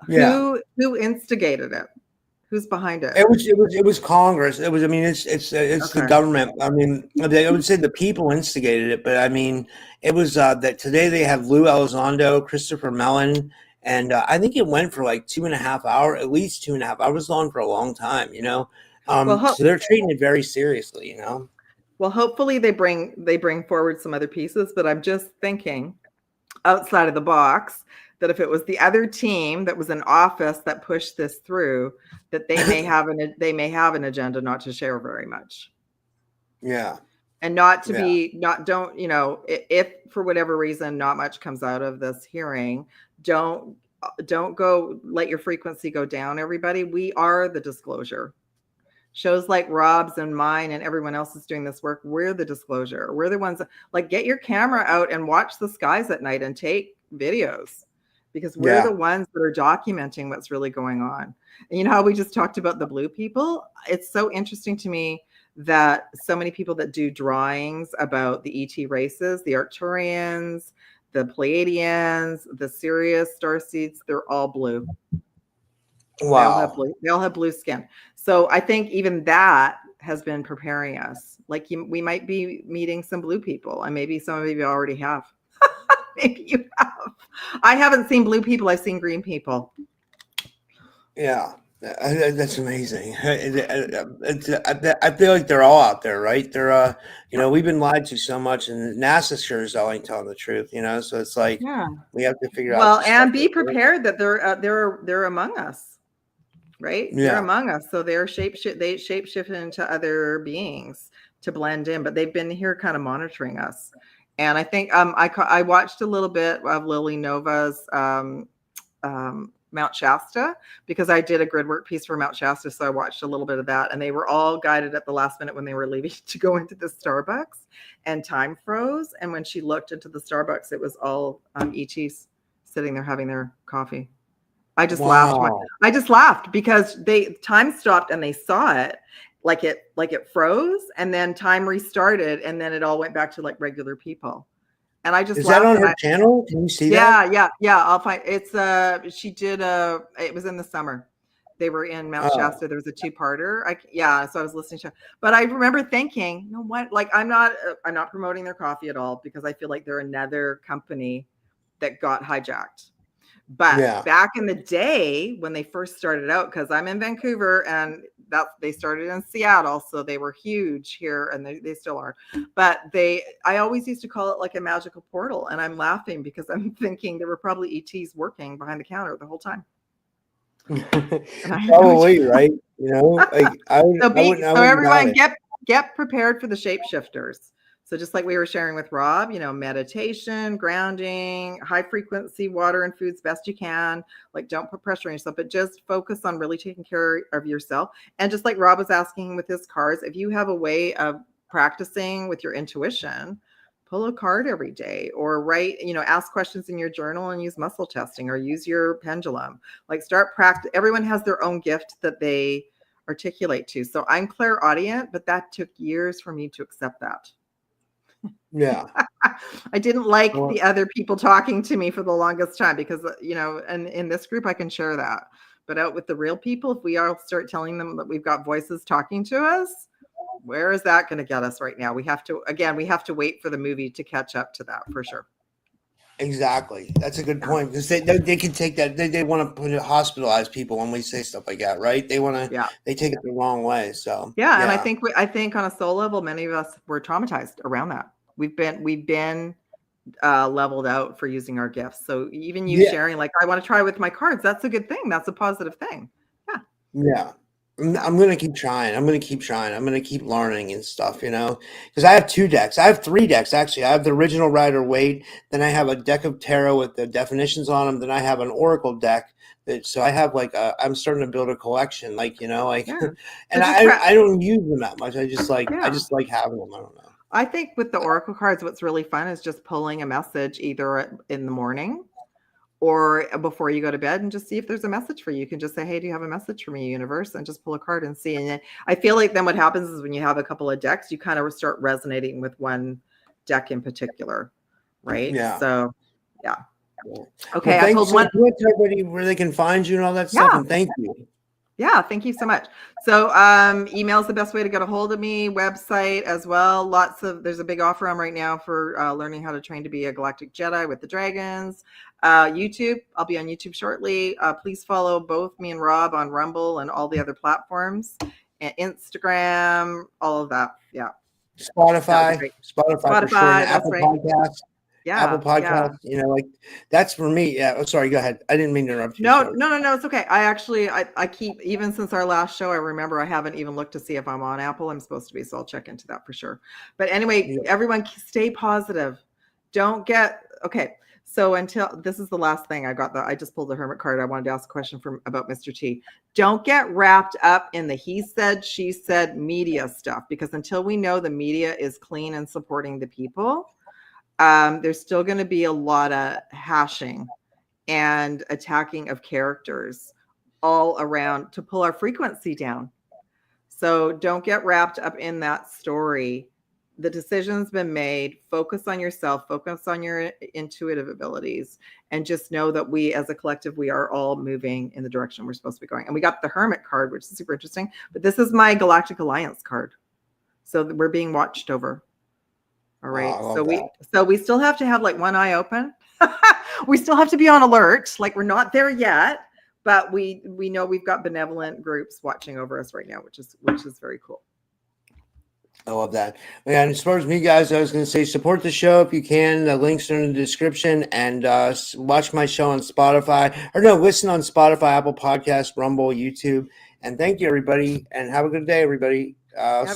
Speaker 3: Yeah. Who instigated it? Who's behind it?
Speaker 1: It was Congress. It was. I mean, it's the government. I mean, I would say the people instigated it, but I mean, it was that today they have Lou Elizondo, Christopher Mellon, and I think it went for like 2.5 hours, at least 2.5 hours. It was on for a long time, so they're treating it very seriously,
Speaker 3: Well, hopefully they bring forward some other pieces, but I'm just thinking outside of the box that if it was the other team that was in office that pushed this through, that they may have an agenda not to share very much.
Speaker 1: Yeah.
Speaker 3: And not to be if for whatever reason not much comes out of this hearing, don't go let your frequency go down, everybody. We are the disclosure. Shows like Rob's and mine and everyone else is doing this work. We're the disclosure. We're the ones that, like, get your camera out and watch the skies at night and take videos. Because we're the ones that are documenting what's really going on. And how we just talked about the blue people? It's so interesting to me that so many people that do drawings about the ET races, the Arcturians, the Pleiadians, the Sirius starseeds, they're all blue.
Speaker 1: Wow.
Speaker 3: They all have blue skin. So I think even that has been preparing us. Like we might be meeting some blue people, and maybe some of you already have. Maybe you have. I haven't seen blue people. I've seen green people.
Speaker 1: Yeah, that's amazing. I feel like they're all out there, right? They're, we've been lied to so much, and NASA sure as hell ain't telling the truth, So it's like we have to figure out.
Speaker 3: Well, and be prepared that they're among us, right? Yeah. They're among us, so they're shapeshifted into other beings to blend in, but they've been here kind of monitoring us. And I think I watched a little bit of Lily Nova's Mount Shasta because I did a grid work piece for Mount Shasta. So I watched a little bit of that, and they were all guided at the last minute when they were leaving to go into the Starbucks, and time froze. And when she looked into the Starbucks, it was all ETs sitting there having their coffee. I just laughed. I just laughed because time stopped and they saw it. like it froze, and then time restarted, and then it all went back to like regular people. And I just
Speaker 1: Is that on
Speaker 3: laughed,
Speaker 1: her channel? Can you see that?
Speaker 3: yeah. I'll find it's she did it was in the summer. They were in Mount
Speaker 1: Oh.
Speaker 3: Shasta. There was a 2-parter. So I was listening to, but I remember thinking, you know what? Like I'm not promoting their coffee at all, because I feel like they're another company that got hijacked. But back in the day when they first started out, because I'm in Vancouver and they started in Seattle, so they were huge here, and they still are. But I always used to call it like a magical portal, and I'm laughing because I'm thinking there were probably ETs working behind the counter the whole time.
Speaker 1: Probably, right? You know, like
Speaker 3: so everyone get prepared for the shapeshifters. So just like we were sharing with Rob, you know, meditation, grounding, high frequency water and foods best you can. Like don't put pressure on yourself, but just focus on really taking care of yourself. And just like Rob was asking with his cards, if you have a way of practicing with your intuition, pull a card every day, or write, you know, ask questions in your journal and use muscle testing, or use your pendulum. Like start practice. Everyone has their own gift that they articulate to. So I'm clairaudient, but that took years for me to accept that.
Speaker 1: Yeah.
Speaker 3: I didn't like the other people talking to me for the longest time, because, you know, and in this group I can share that. But out with the real people, if we all start telling them that we've got voices talking to us, where is that going to get us right now? We have to wait for the movie to catch up to that, for sure.
Speaker 1: Exactly. That's a good point, because they can take that. They want to hospitalize people when we say stuff like that, right? They want to. They take it the wrong way. So
Speaker 3: and I think on a soul level, many of us were traumatized around that. We've been leveled out for using our gifts. So even you sharing, like, I want to try with my cards, that's a good thing. That's a positive thing.
Speaker 1: Yeah. I'm going to keep trying. I'm going to keep learning and stuff, you know, because I have 2 decks. I have 3 decks, actually. I have the original Rider-Waite. Then I have a deck of tarot with the definitions on them. Then I have an Oracle deck. So I have I'm starting to build a collection, like, you know, like, and I don't use them that much. I just like having them. I don't know.
Speaker 3: I think with the Oracle cards, what's really fun is just pulling a message either in the morning or before you go to bed, and just see if there's a message for you. You can just say, hey, do you have a message for me, universe? And just pull a card and see. And then I feel like then what happens is when you have a couple of decks, you kind of start resonating with one deck in particular. Right.
Speaker 1: Yeah.
Speaker 3: So, yeah.
Speaker 1: Okay. Well, I told everybody where they can find you and all that stuff. And thank you.
Speaker 3: Yeah, thank you so much. So email is the best way to get a hold of me, website as well. There's a big offer on right now for learning how to train to be a Galactic Jedi with the dragons. YouTube, I'll be on YouTube shortly. Please follow both me and Rob on Rumble and all the other platforms, and Instagram, all of that. Yeah.
Speaker 1: Spotify for sure. Apple Podcasts.
Speaker 3: Yeah,
Speaker 1: Apple Podcasts, you know, like that's for me. Yeah. Oh, sorry. Go ahead. I didn't mean to interrupt you.
Speaker 3: No. It's okay. I keep, even since our last show, I remember I haven't even looked to see if I'm on Apple. I'm supposed to be, so I'll check into that for sure. But anyway, everyone stay positive. Okay. So until this is the last thing I just pulled the Hermit card. I wanted to ask a question about Mr. T. Don't get wrapped up in the he said, she said media stuff, because until we know the media is clean and supporting the people, there's still going to be a lot of hashing and attacking of characters all around to pull our frequency down. So don't get wrapped up in that story. The decision's been made. Focus on yourself, focus on your intuitive abilities, and just know that we as a collective, we are all moving in the direction we're supposed to be going. And we got the Hermit card, which is super interesting, but this is my Galactic Alliance card. So we're being watched over. All right. So we still have to have like one eye open. We still have to be on alert. Like we're not there yet, but we know we've got benevolent groups watching over us right now, which is very cool.
Speaker 1: I love that. And as far as me, guys, I was going to say support the show if you can. The links are in the description, and watch my show on Spotify, or no, listen on Spotify, Apple Podcasts, Rumble, YouTube. And thank you, everybody, and have a good day, everybody. See